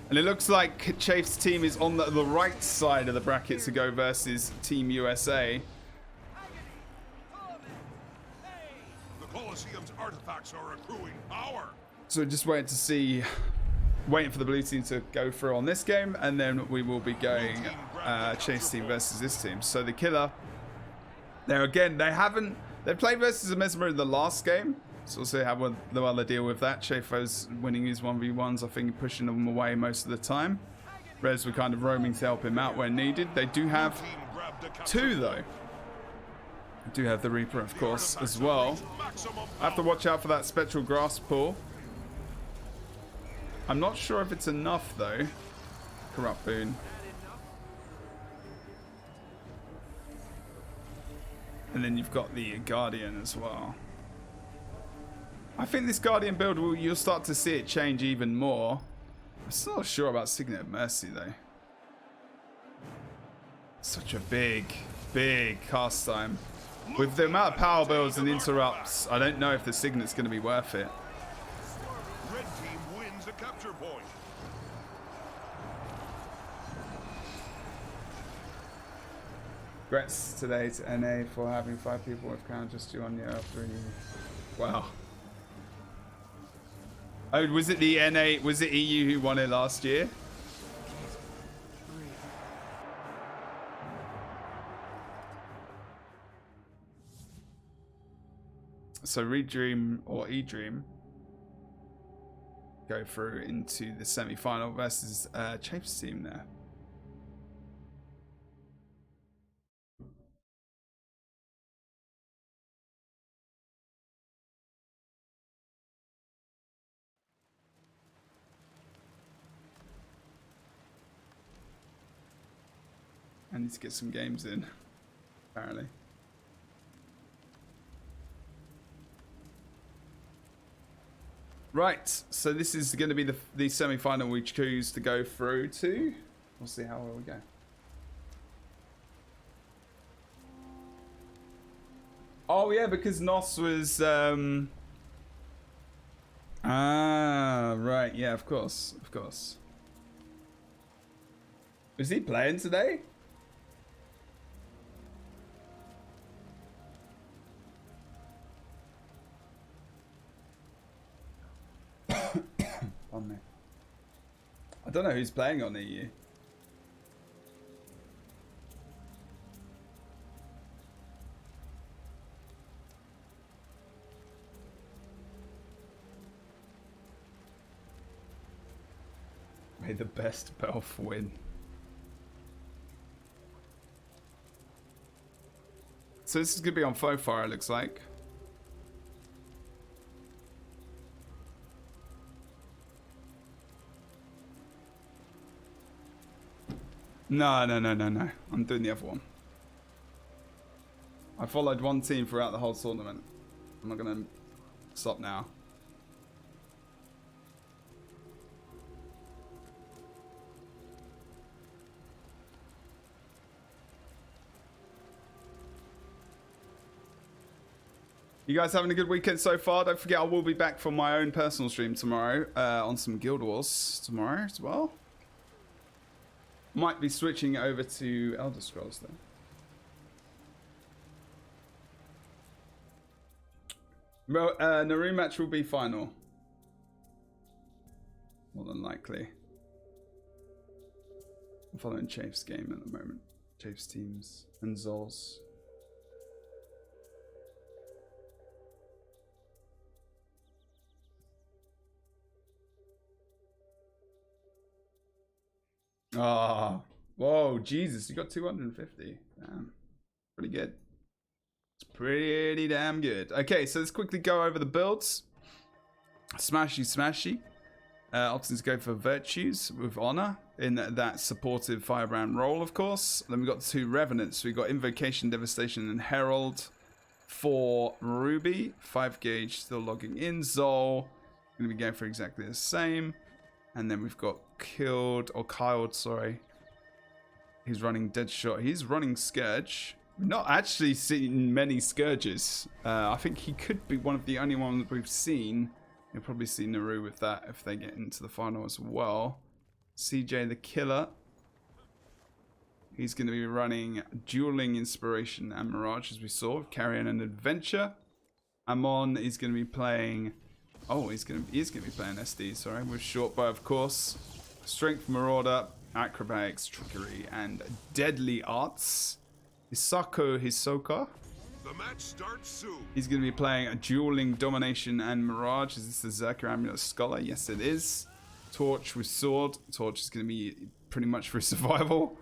And it looks like Chafe's team is on the right side of the bracket to go versus Team USA. The Colosseum's artifacts are accruing power. So just waiting to see, waiting for the blue team to go through on this game, and then we will be going Chase team versus this team. So the killer, there again, they played versus a Mesmer in the last game. So we'll see how well they deal with that. Chafo's winning his 1v1s, I think pushing them away most of the time. Rez were kind of roaming to help him out when needed. They do have two though. They do have the Reaper, of course, as well. I have to watch out for that Spectral Grasp pull. I'm not sure if it's enough though. Corrupt Boon. And then you've got the Guardian as well. I think this Guardian build, you'll start to see it change even more. I'm still not sure about Signet of Mercy though. Such a big cast time. With the amount of power builds and interrupts, I don't know if the Signet's going to be worth it. Red team wins a capture point. Congrats today to NA for having 5 people with crown just you on your 3. Wow. Oh, was it the NA? Was it EU who won it last year? So Redream or eDream go through into the semi-final versus Chafe's team there. I need to get some games in, apparently. Right, so this is going to be the semi-final we choose to go through to. We'll see how well we go. Oh yeah, because Nos was right, yeah, of course. Is he playing today? On me. I don't know who's playing on EU. May the best Belf win. So this is going to be on Fofire, it looks like. No. I'm doing the other one. I followed one team throughout the whole tournament. I'm not going to stop now. You guys having a good weekend so far? Don't forget I will be back for my own personal stream tomorrow on some Guild Wars tomorrow as well. Might be switching over to Elder Scrolls though. Well, the rematch will be final. More than likely. I'm following Chafe's game at the moment. Chafe's teams and Zol's. Oh, whoa, Jesus, you got 250. Damn, pretty good. It's pretty damn good. Okay, so let's quickly go over the builds. Smashy. Options go for Virtues with Honor in that supportive Firebrand role, of course. Then we've got 2 Revenants. We've got Invocation, Devastation, and Herald for Ruby. 5 gauge still logging in. Zol going to be going for exactly the same. And then we've got Kyled, sorry. He's running Deadshot. He's running Scourge. We've not actually seen many Scourges. I think he could be one of the only ones we've seen. You'll probably see Naru with that if they get into the final as well. CJ the Killer. He's going to be running Dueling Inspiration and Mirage, as we saw, carrying an Adventure. Amon is going to be playing... Oh, he's going to be playing SD, sorry, with Short Bow, of course. Strength Marauder, Acrobatics, Trickery, and Deadly Arts. Hisoka. The match starts soon. He's going to be playing a Dueling Domination and Mirage. Is this the Zerker Amulet Scholar? Yes, it is. Torch with Sword. Torch is going to be pretty much for survival.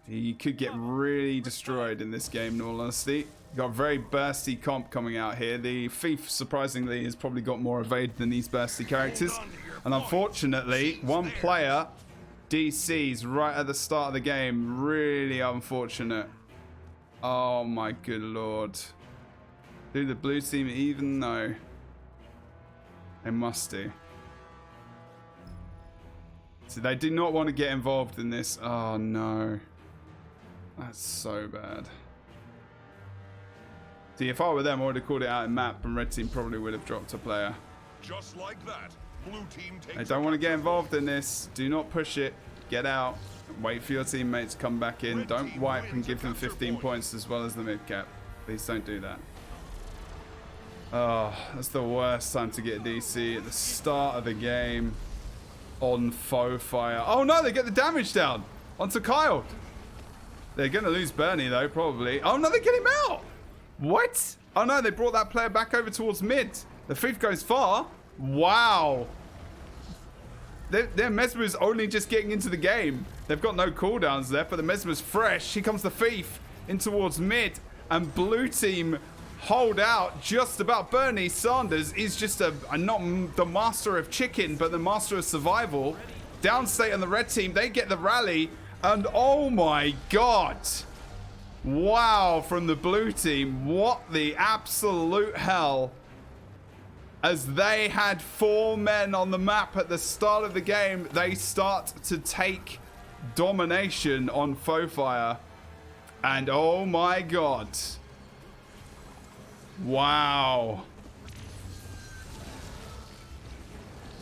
He could get really destroyed in this game, in all honesty. Got a very bursty comp coming out here. The Thief, surprisingly, has probably got more evade than these bursty characters. And unfortunately, one player DCs right at the start of the game. Really unfortunate. Oh my good lord. Do the blue team even know? They must do. So they do not want to get involved in this. Oh no. That's so bad. See, if I were them, I would have called it out in map, and red team probably would have dropped a player. Just like that, blue team takes. They don't want to get involved in this. Do not push it. Get out. Wait for your teammates to come back in. Don't wipe and give them 15 points as well as the mid cap. Please don't do that. Oh, that's the worst time to get a DC at the start of the game on faux fire. Oh no, they get the damage down onto Kyle. They're going to lose Bernie, though, probably. Oh, no, they get him out. What? Oh, no, they brought that player back over towards mid. The Thief goes far. Wow. Their Mesmer's only just getting into the game. They've got no cooldowns left, but the Mesmer's fresh. Here comes the Thief in towards mid. And blue team hold out just about. Bernie Sanders is just not the master of chicken, but the master of survival. Downstate on the red team, they get the rally. And oh my god. Wow, from the blue team. What the absolute hell. As they had 4 men on the map at the start of the game, they start to take domination on faux fire. And oh my god. Wow.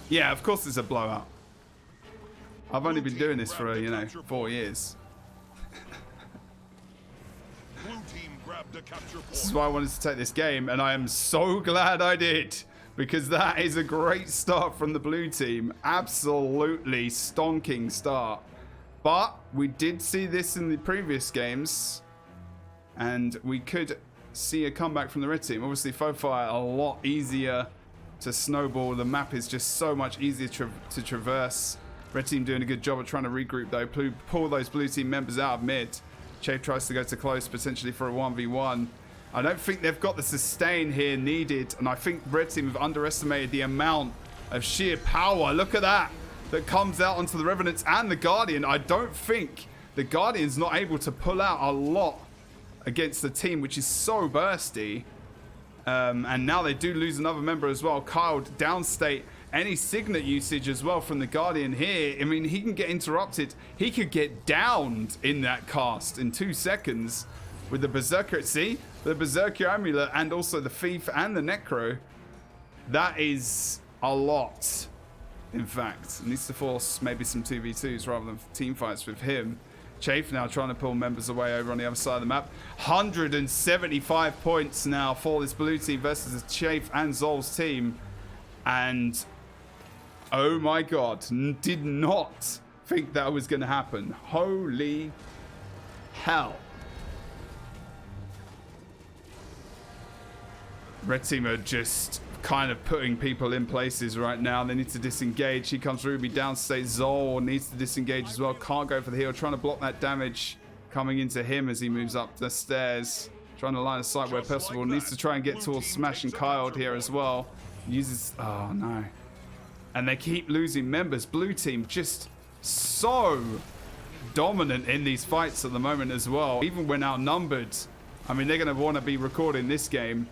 Yeah, of course it's a blowout. I've only been doing this for, 4 years. Blue team grabbed a capture point. This is why I wanted to take this game, and I am so glad I did. Because that is a great start from the blue team. Absolutely stonking start. But we did see this in the previous games. And we could see a comeback from the red team. Obviously, faux fire a lot easier to snowball. The map is just so much easier to traverse. Red team doing a good job of trying to regroup though. Pull those blue team members out of mid. Chafe tries to go to close, potentially for a 1v1. I don't think they've got the sustain here needed. And I think red team have underestimated the amount of sheer power. Look at that. That comes out onto the Revenants and the Guardian. I don't think the Guardian's not able to pull out a lot against the team, which is so bursty. And now they do lose another member as well. Kyle downstate. Any signet usage as well from the Guardian here. I mean, he can get interrupted. He could get downed in that cast in 2 seconds with the Berserker. See? The Berserker Amulet and also the Thief and the Necro. That is a lot, in fact. It needs to force maybe some 2v2s rather than team fights with him. Chafe now trying to pull members away over on the other side of the map. 175 points now for this blue team versus the Chafe and Zol's team. And oh my god, did not think that was going to happen. Holy hell. Red team are just kind of putting people in places right now. They need to disengage. Here comes Ruby downstate. Zol needs to disengage as well. Can't go for the heal. Trying to block that damage coming into him as he moves up the stairs. Trying to line of sight where possible. Needs to try and get towards Smash and Kyle here as well. Uses... Oh, no. And they keep losing members. Blue team just so dominant in these fights at the moment as well. Even when outnumbered. I mean, they're going to want to be recording this game.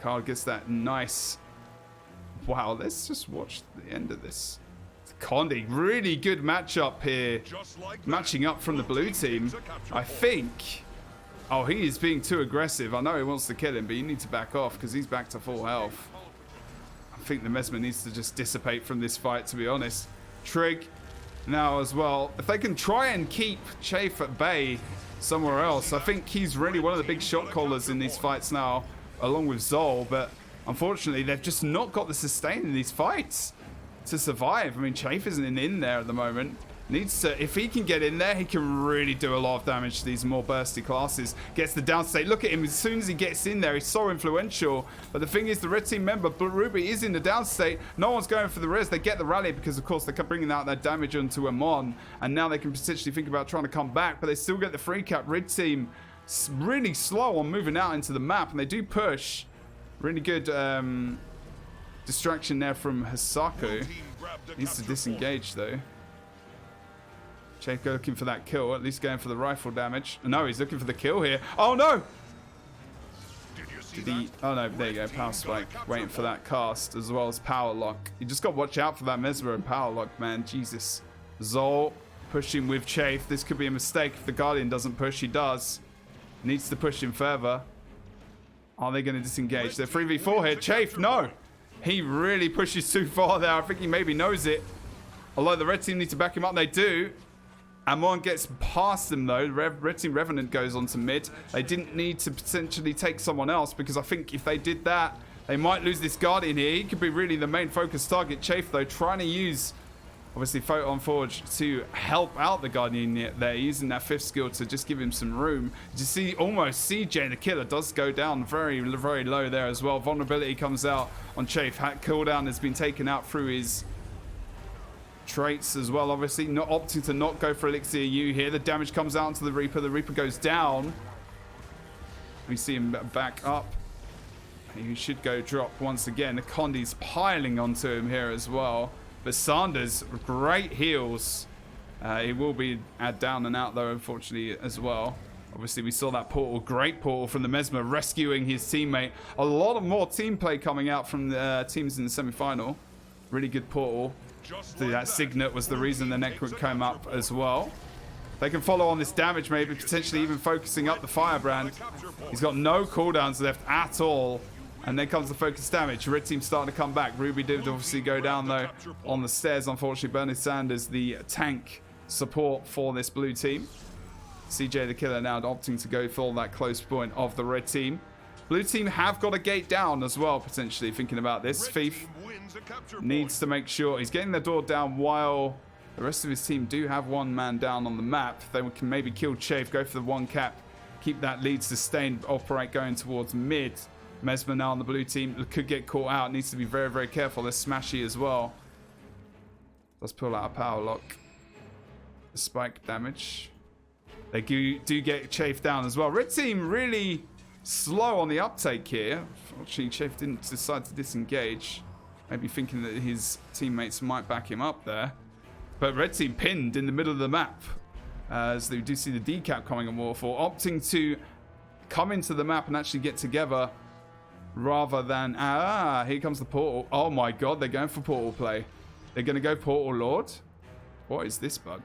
Kyle gets that nice... Wow, let's just watch the end of this. Condi, really good matchup here. Matching up from the blue team. I think... Oh, he is being too aggressive. I know he wants to kill him, but you need to back off because he's back to full health. I think the Mesmer needs to just dissipate from this fight, to be honest. Trig now as well. If they can try and keep Chafe at bay somewhere else, I think he's really one of the big shot callers in these fights now, along with Zol. But unfortunately, they've just not got the sustain in these fights to survive. I mean, Chafe isn't in there at the moment. Needs to, if he can get in there, he can really do a lot of damage to these more bursty classes. Gets the downstate. Look at him, as soon as he gets in there, he's so influential. But the thing is, the red team member, Ruby, is in the downstate. No one's going for the res. They get the rally because, of course, they're bringing out that damage onto Amon. And now they can potentially think about trying to come back, but they still get the free cap. Red team really slow on moving out into the map, and they do push. Really good distraction there from Hisako. Needs to disengage, though. Chafe looking for that kill, at least going for the rifle damage. No, he's looking for the kill here. Oh no! Did he? Oh no, there you go. Power spike. Waiting for that cast as well as power lock. You just got to watch out for that Mesmer and power lock, man. Jesus. Zol pushing with Chafe. This could be a mistake if the Guardian doesn't push. He does. Needs to push him further. Are they going to disengage? They're 3v4 here. Chafe, no! He really pushes too far there. I think he maybe knows it. Although the red team need to back him up. They do. Amon gets past them though. Red Team Revenant goes on to mid. They didn't need to potentially take someone else, because I think if they did that, they might lose this Guardian here. He could be really the main focus target. Chafe though, trying to use, obviously, Photon Forge to help out the Guardian there, using that 5th skill to just give him some room. You see, almost CJ the killer does go down very, very low there as well. Vulnerability comes out on Chafe. Cooldown has been taken out through his traits as well, obviously. Not opting to not go for Elixir U here. The damage comes out onto the Reaper. The Reaper goes down. We see him back up. He should go drop once again. The Condi's piling onto him here as well. But Sanders, great heals. He will be down and out though, unfortunately, as well. Obviously, we saw that portal, great portal from the Mesmer, rescuing his teammate. A lot of more team play coming out from the teams in the semi-final. Really good portal. So that Signet was the reason the neck came up as well. They can follow on this damage, maybe potentially even focusing up the Firebrand. He's got no cooldowns left at all. And then comes the focus damage. Red team starting to come back. Ruby did obviously go down though on the stairs. Unfortunately, Bernie Sanders, the tank support for this blue team. CJ the killer now opting to go for that close point of the red team. Blue team have got a gate down as well, potentially thinking about this. Thief needs to make sure he's getting the door down while the rest of his team do have one man down on the map. They can maybe kill Chafe, go for the one cap, keep that lead sustained, operate going towards mid. Mesmer now on the blue team could get caught out. Needs to be very, very careful. They're smashy as well. Let's pull out a power lock. Spike damage. They do get Chafe down as well. Red team really slow on the uptake here. Unfortunately, Chafe didn't decide to disengage. Maybe thinking that his teammates might back him up there. But red team pinned in the middle of the map. As they do see the decap coming on Waterfall. Opting to come into the map and actually get together. Rather than, here comes the portal. Oh my god, they're going for portal play. They're going to go portal lord. What is this bug?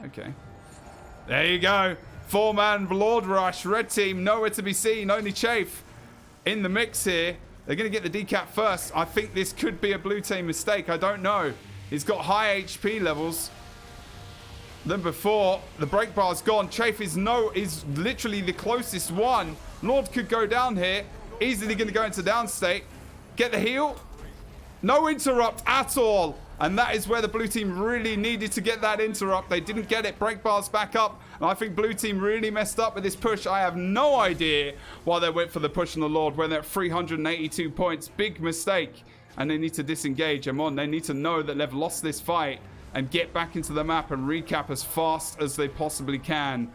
Okay. There you go. 4-man Lord Rush. Red team nowhere to be seen. Only Chafe in the mix here. They're going to get the decap first. I think this could be a blue team mistake. I don't know. He's got high HP levels than before. The break bar's gone. Chafe is literally the closest one. Lord could go down here. Easily going to go into downstate. Get the heal. No interrupt at all. And that is where the blue team really needed to get that interrupt. They didn't get it. Break bars back up. And I think blue team really messed up with this push. I have no idea why they went for the push on the Lord when they're at 382 points. Big mistake. And they need to disengage. They need to know that they've lost this fight and get back into the map and recap as fast as they possibly can.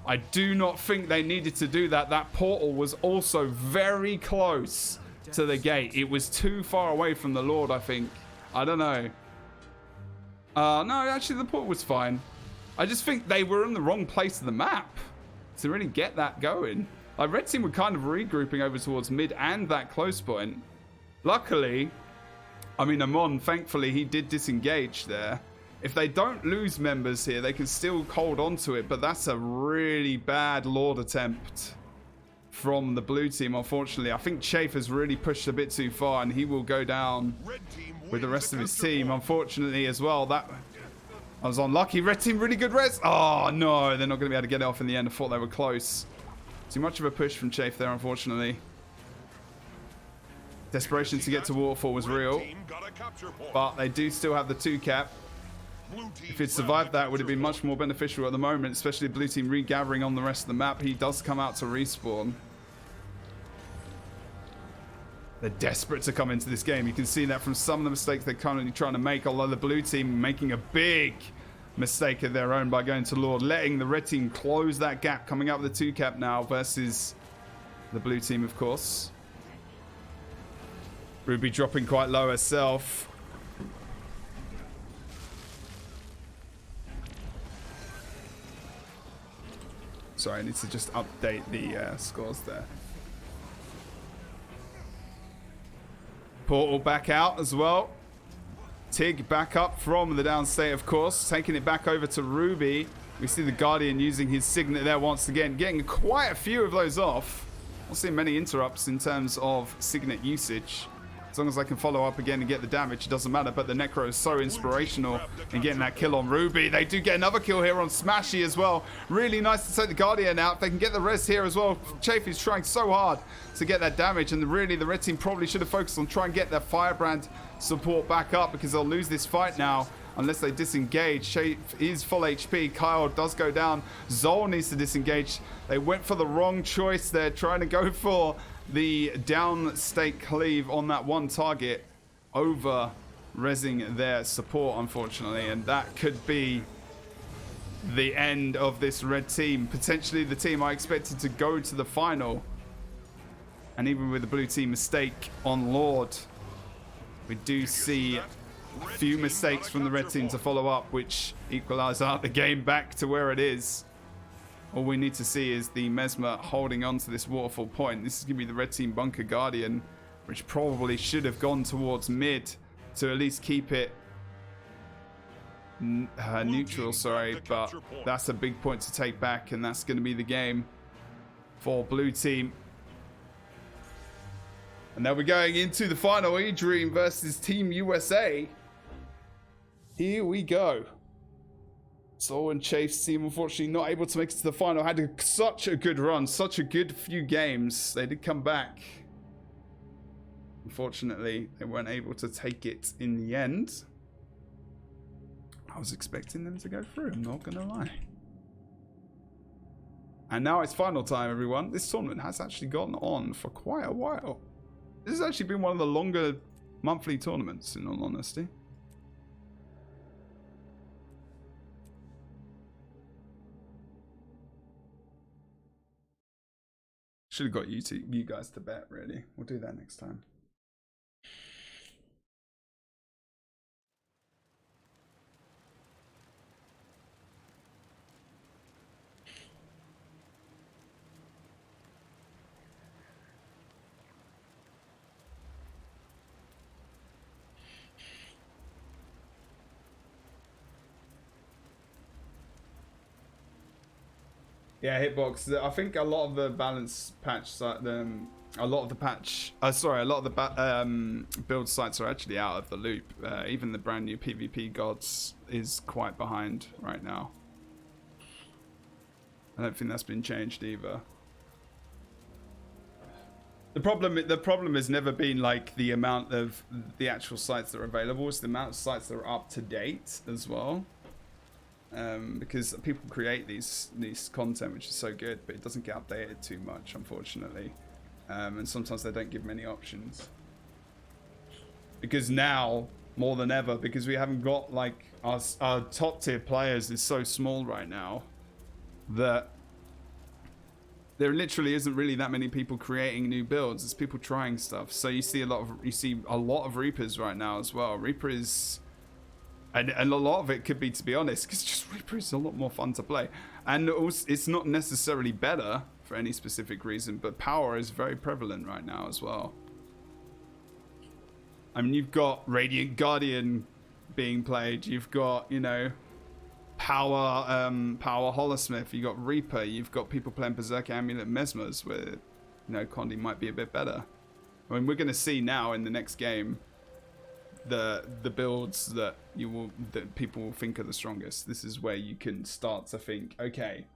I do not think they needed to do that. That portal was also very close to the gate. It was too far away from the Lord, I think. I don't know. No, actually, the portal was fine. I just think they were in the wrong place of the map to really get that going. Like, red team were kind of regrouping over towards mid and that close point. Luckily, I mean, Amon, thankfully, he did disengage there. If they don't lose members here, they can still hold on to it, but that's a really bad Lord attempt from the blue team, unfortunately. I think Chafe has really pushed a bit too far, and he will go down with the rest of his team, unfortunately, as well. That I was unlucky. Red team, really good res. Oh, no. They're not going to be able to get it off in the end. I thought they were close. Too much of a push from Chafe there, unfortunately. Desperation to get to Waterfall was real. But they do still have the 2 cap. If he'd survived that, it would have been much more beneficial at the moment, especially blue team regathering on the rest of the map. He does come out to respawn. They're desperate to come into this game. You can see that from some of the mistakes they're currently trying to make, although the blue team making a big mistake of their own by going to Lord, letting the red team close that gap, coming up with the 2 cap now versus the blue team, of course. Ruby dropping quite low herself. Sorry, I need to just update the scores there. Portal back out as well. Tig back up from the downstate, of course. Taking it back over to Ruby. We see the Guardian using his Signet there once again. Getting quite a few of those off. Not seeing many interrupts in terms of Signet usage. As long as I can follow up again and get the damage, it doesn't matter. But the Necro is so inspirational in getting that kill on Ruby. They do get another kill here on Smashy as well. Really nice to take the Guardian out. They can get the res here as well. Chafe is trying so hard to get that damage. And really, the red team probably should have focused on trying to get their Firebrand support back up, because they'll lose this fight now unless they disengage. Chafe is full HP. Kyle does go down. Zol needs to disengage. They went for the wrong choice. They're trying to go for the downstate cleave on that one target over resing their support, unfortunately, and that could be the end of this red team. Potentially the team I expected to go to the final, and even with the blue team mistake on Lord, we do see a few mistakes from the red team to follow up, which equalize out the game back to where it is. All we need to see is the Mesmer holding on to this waterfall point. This is going to be the red team bunker Guardian, which probably should have gone towards mid to at least keep it neutral, sorry, but that's a big point to take back, and that's going to be the game for blue team. And now we're going into the final, E-Dream versus Team USA. Here we go. Sol and Chafe's team, unfortunately, not able to make it to the final. Had such a good run, such a good few games. They did come back. Unfortunately, they weren't able to take it in the end. I was expecting them to go through, I'm not going to lie. And now it's final time, everyone. This tournament has actually gone on for quite a while. This has actually been one of the longer monthly tournaments, in all honesty. Should have got you guys to bet, really. We'll do that next time. Yeah, hitbox. I think a lot of the balance patch, a lot of the build sites are actually out of the loop. Even the brand new PvP gods is quite behind right now. I don't think that's been changed either. The problem has never been like the amount of the actual sites that are available. It's the amount of sites that are up to date as well. Because people create these content which is so good, but it doesn't get updated too much, unfortunately, and sometimes they don't give many options, because now more than ever, because we haven't got like our top tier players is so small right now that there literally isn't really that many people creating new builds. It's people trying stuff. So you see a lot of Reapers right now as well. Reaper is And a lot of it could be, to be honest, because just Reaper is a lot more fun to play. And also, it's not necessarily better for any specific reason, but power is very prevalent right now as well. I mean, you've got Radiant Guardian being played. You've got, you know, Power Holosmith. You've got Reaper. You've got people playing Berserker Amulet Mesmers, where, you know, Condi might be a bit better. I mean, we're going to see now in the next game the builds that people will think are the strongest. This is where you can start to think, okay,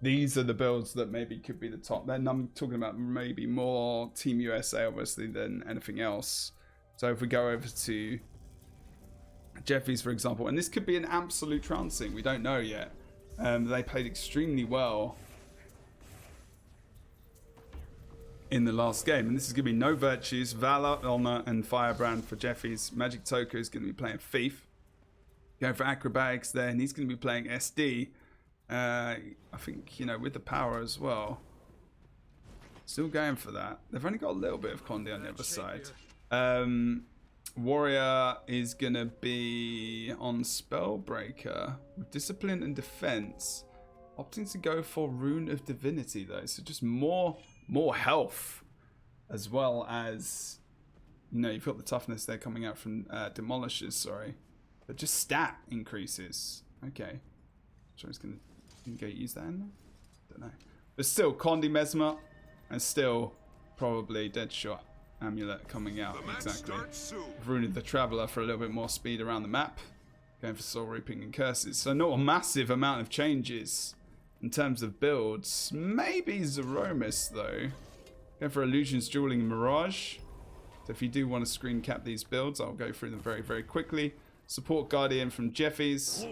these are the builds that maybe could be the top. Then I'm talking about maybe more Team USA obviously than anything else. So if we go over to Jeffy's, for example, and this could be an absolute trouncing, we don't know yet. They played extremely well in the last game, and this is going to be No Virtues, Valor, Honor, and Firebrand for Jeffy's. Magic Toka is going to be playing Thief. Going for Acrobatics there, and he's going to be playing SD. I think, you know, with the power as well. Still going for that. They've only got a little bit of Conde on the other side. Warrior is going to be on Spellbreaker with Discipline and Defense. Opting to go for Rune of Divinity though, so just more health, as well as, you know, you've got the toughness there coming out from Demolishers, sorry, but just stat increases. Okay, so he's gonna go use that in there? Don't know, but still Conde Mesmer, and still probably Deadshot Amulet coming out. Exactly. Rune of the Traveler for a little bit more speed around the map. Going for Soul Reaping and Curses. So not a massive amount of changes in terms of builds. Maybe Zeromus though. Going for Illusions, Dueling, and Mirage. So if you do want to screen cap these builds, I'll go through them very, very quickly. Support Guardian from Jeffy's.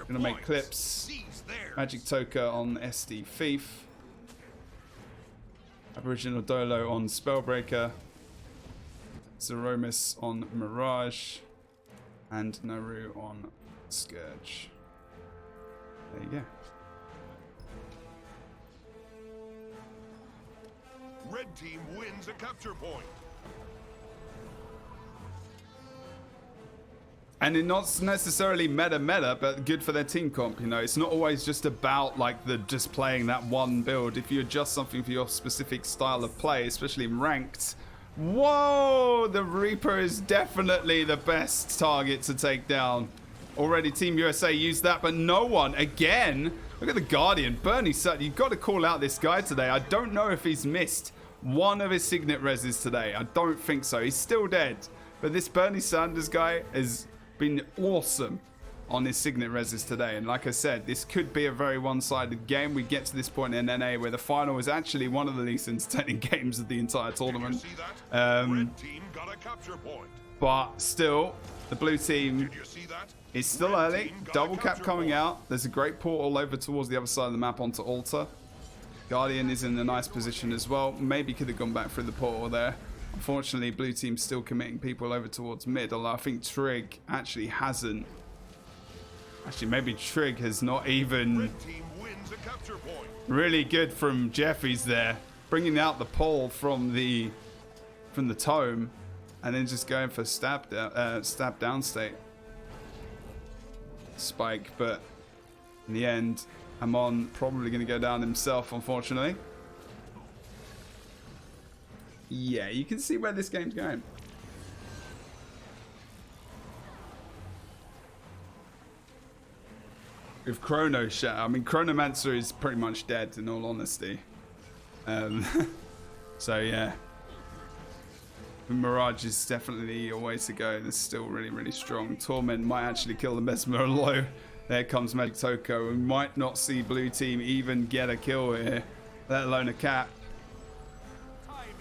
Gonna make clips. Magic Toka on SD Thief. Aboriginal Dolo on Spellbreaker. Zeromus on Mirage. And Naru on Scourge. There you go. Red team wins a capture point. And it's not necessarily meta, but good for their team comp. You know, it's not always just about like just playing that one build. If you adjust something for your specific style of play, especially in ranked. Whoa, the Reaper is definitely the best target to take down. Already Team USA used that, but no one again. Look at the Guardian, Bernie Sutton. You've got to call out this guy today. I don't know if he's missed one of his Signet reses today. I don't think so. He's still dead. But this Bernie Sanders guy has been awesome on his Signet reses today. And like I said, this could be a very one-sided game. We get to this point in NA where the final is actually one of the least entertaining games of the entire tournament. Red team got a capture point. But still, the blue team is still early. Double cap coming out. There's a great portal over towards the other side of the map onto Altar. Guardian is in a nice position as well. Maybe could have gone back through the portal there. Unfortunately, blue team's still committing people over towards mid, although I think Trig actually hasn't. Actually, maybe Trig has not even. Really good from Jeffy's there, bringing out the pole from the tome, and then just going for stab down state spike. But in the end, Amon probably going to go down himself, unfortunately. Yeah, you can see where this game's going. With Chrono Shot, I mean, Chronomancer is pretty much dead, in all honesty. So yeah, Mirage is definitely a way to go. It's still really, really strong. Torment might actually kill the Mesmer low. There comes Magic Toko. We might not see blue team even get a kill here, let alone a cap,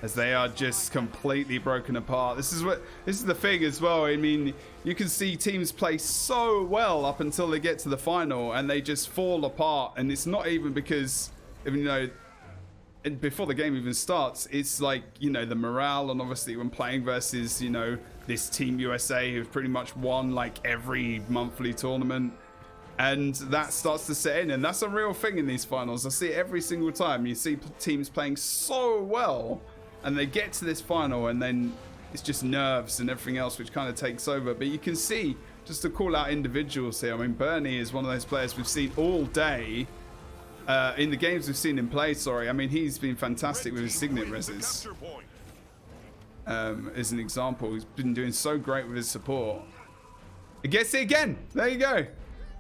as they are just completely broken apart. This is the thing as well. I mean, you can see teams play so well up until they get to the final and they just fall apart. And it's not even because, you know, before the game even starts, it's like, you know, the morale, and obviously when playing versus, you know, this Team USA who've pretty much won like every monthly tournament, and that starts to set in, and that's a real thing in these finals. I see it every single time. You see teams playing so well and they get to this final, and then it's just nerves and everything else which kind of takes over. But you can see, just to call out individuals here, I mean, Bernie is one of those players we've seen all day in the games we've seen him play. I mean, he's been fantastic with his Signet reses. As an example, he's been doing so great with his support. It gets it again. There you go.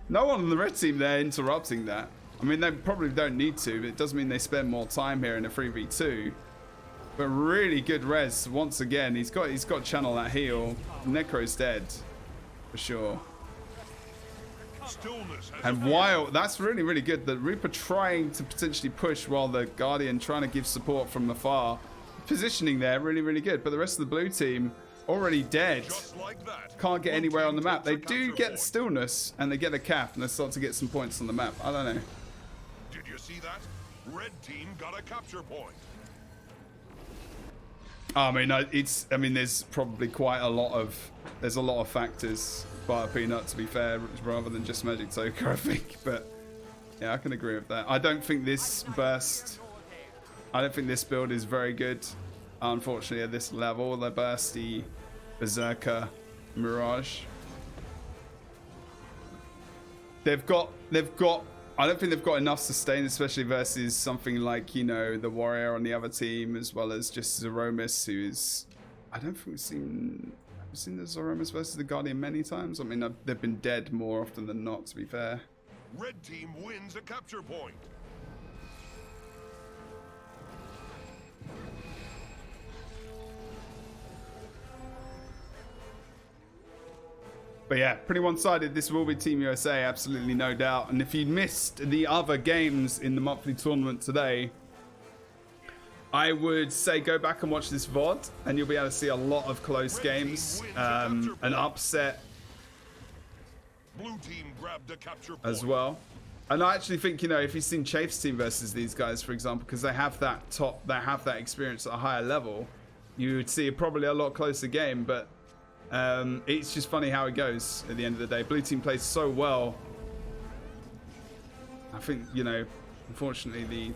No one on the red team there interrupting that. I mean, they probably don't need to, but it does mean they spend more time here in a 3v2. But really good res once again. He's got channel that heal. Necro's dead for sure. And while that's really good, the Reaper trying to potentially push while the Guardian trying to give support from afar. Positioning there really good, but the rest of the blue team already dead. Can't get anywhere on the map. They do get stillness and they get a cap and they start to get some points on the map. I don't know. Did you see that? Red team got a capture point. I mean, there's probably quite a lot of factors by Peanut, to be fair, rather than just Magic Toker, I think. But yeah, I can agree with that. I don't think this build is very good. Unfortunately, at this level, the bursty Berserker Mirage. They've got. I don't think they've got enough sustain, especially versus something like, you know, the Warrior on the other team, as well as just Zeromus, who's... I don't think we've seen the Zeromus versus the Guardian many times. I mean, they've been dead more often than not, to be fair. Red team wins a capture point. But yeah, pretty one-sided. This will be Team USA, absolutely no doubt. And if you missed the other games in the monthly tournament today, I would say go back and watch this VOD, and you'll be able to see a lot of close games. An upset Blue team grabbed a capture point as well. And I actually think, you know, if you've seen Chafe's team versus these guys, for example, because they have that experience at a higher level, you would see probably a lot closer game. But it's just funny how it goes at the end of the day. Blue team plays so well. I think, you know, unfortunately the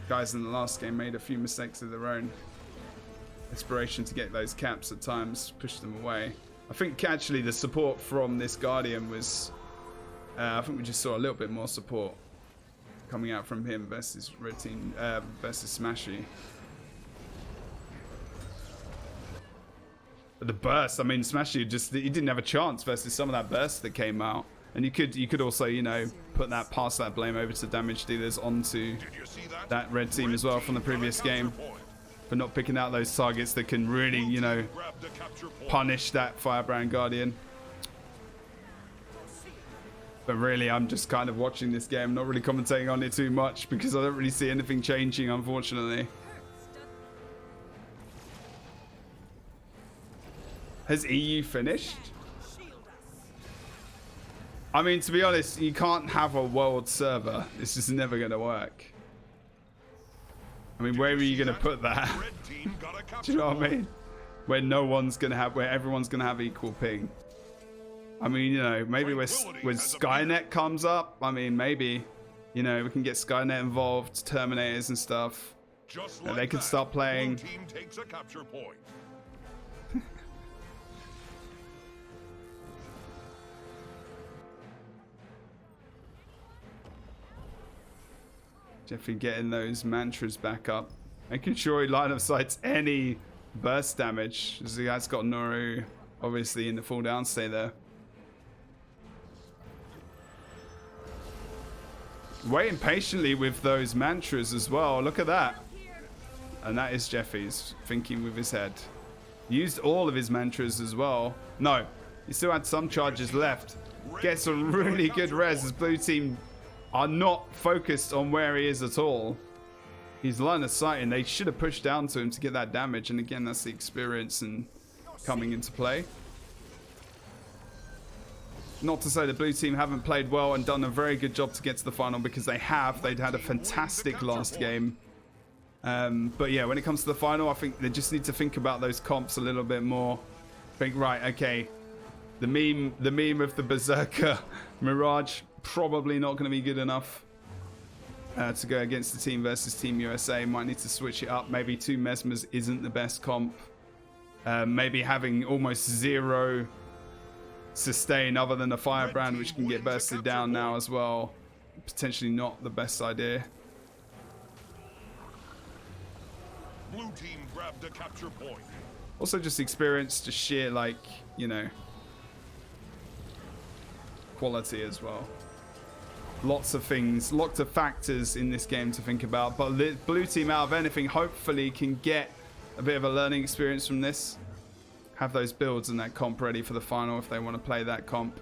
guys in the last game made a few mistakes of their own. Inspiration to get those caps at times pushed them away. I think actually the support from this Guardian was... I think we just saw a little bit more support coming out from him versus Red Team, versus Smashy. But the burst, I mean, Smashy he didn't have a chance versus some of that burst that came out. And you could also, you know, pass that blame over to damage dealers onto that Red Team as well from the previous game for not picking out those targets that can really, you know, punish that Firebrand Guardian. But really, I'm just kind of watching this game, not really commentating on it too much because I don't really see anything changing, unfortunately. Has EU finished? I mean, to be honest, you can't have a world server. It's just never going to work. I mean, where are you going to put that? Do you know what I mean? Where everyone's going to have equal ping. I mean, you know, maybe when Skynet comes up, I mean, maybe, you know, we can get Skynet involved, Terminators and stuff. And they can start playing. Blue team takes a capture point. Jeffrey getting those mantras back up. Making sure he line of sights any burst damage. As he has got Noru obviously in the full down stay there. Waiting patiently with those mantras as well. Look at that. And that is Jeffy's thinking with his head. Used all of his mantras as well. No, he still had some charges left. Gets a really good res as blue team are not focused on where he is at all. He's line of sight and they should have pushed down to him to get that damage. And again, that's the experience and coming into play. Not to say the blue team haven't played well and done a very good job to get to the final, because they have. They'd had a fantastic last game. But yeah, when it comes to the final, I think they just need to think about those comps a little bit more. Think, right, okay, the meme of the Berserker Mirage, probably not going to be good enough to go against the team versus Team USA. Might need to switch it up. Maybe 2 Mesmers isn't the best comp. Maybe having almost 0 sustain other than a Firebrand, which can get bursted down now as well. Potentially not the best idea. Blue team grabbed a capture point. Also just experience, just sheer, like, you know, quality as well. Lots of things, lots of factors in this game to think about. But the blue team, out of anything, hopefully can get a bit of a learning experience from this. Have those builds and that comp ready for the final if they want to play that comp.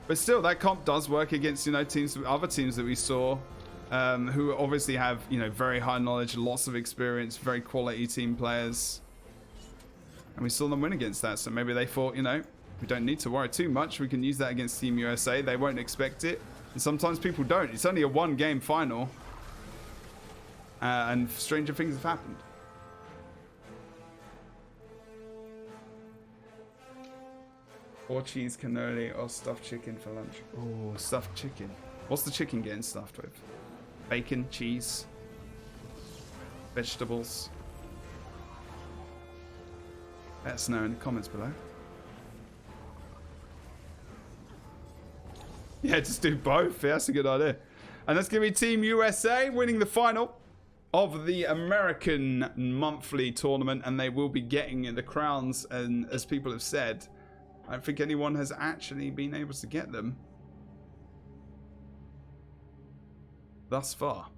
But still, that comp does work against, you know, teams, other teams that we saw, who obviously have, you know, very high knowledge, lots of experience, very quality team players. And we saw them win against that. So maybe they thought, you know, we don't need to worry too much. We can use that against Team USA. They won't expect it. And sometimes people don't. It's only a one-game final. And stranger things have happened. Or cheese cannoli or stuffed chicken for lunch. Oh, stuffed chicken. What's the chicken getting stuffed with? Bacon, cheese, vegetables. Let us know in the comments below. Yeah, just do both. Yeah, that's a good idea. And that's going to be Team USA winning the final of the American monthly tournament. And they will be getting the crowns. And as people have said, I don't think anyone has actually been able to get them thus far.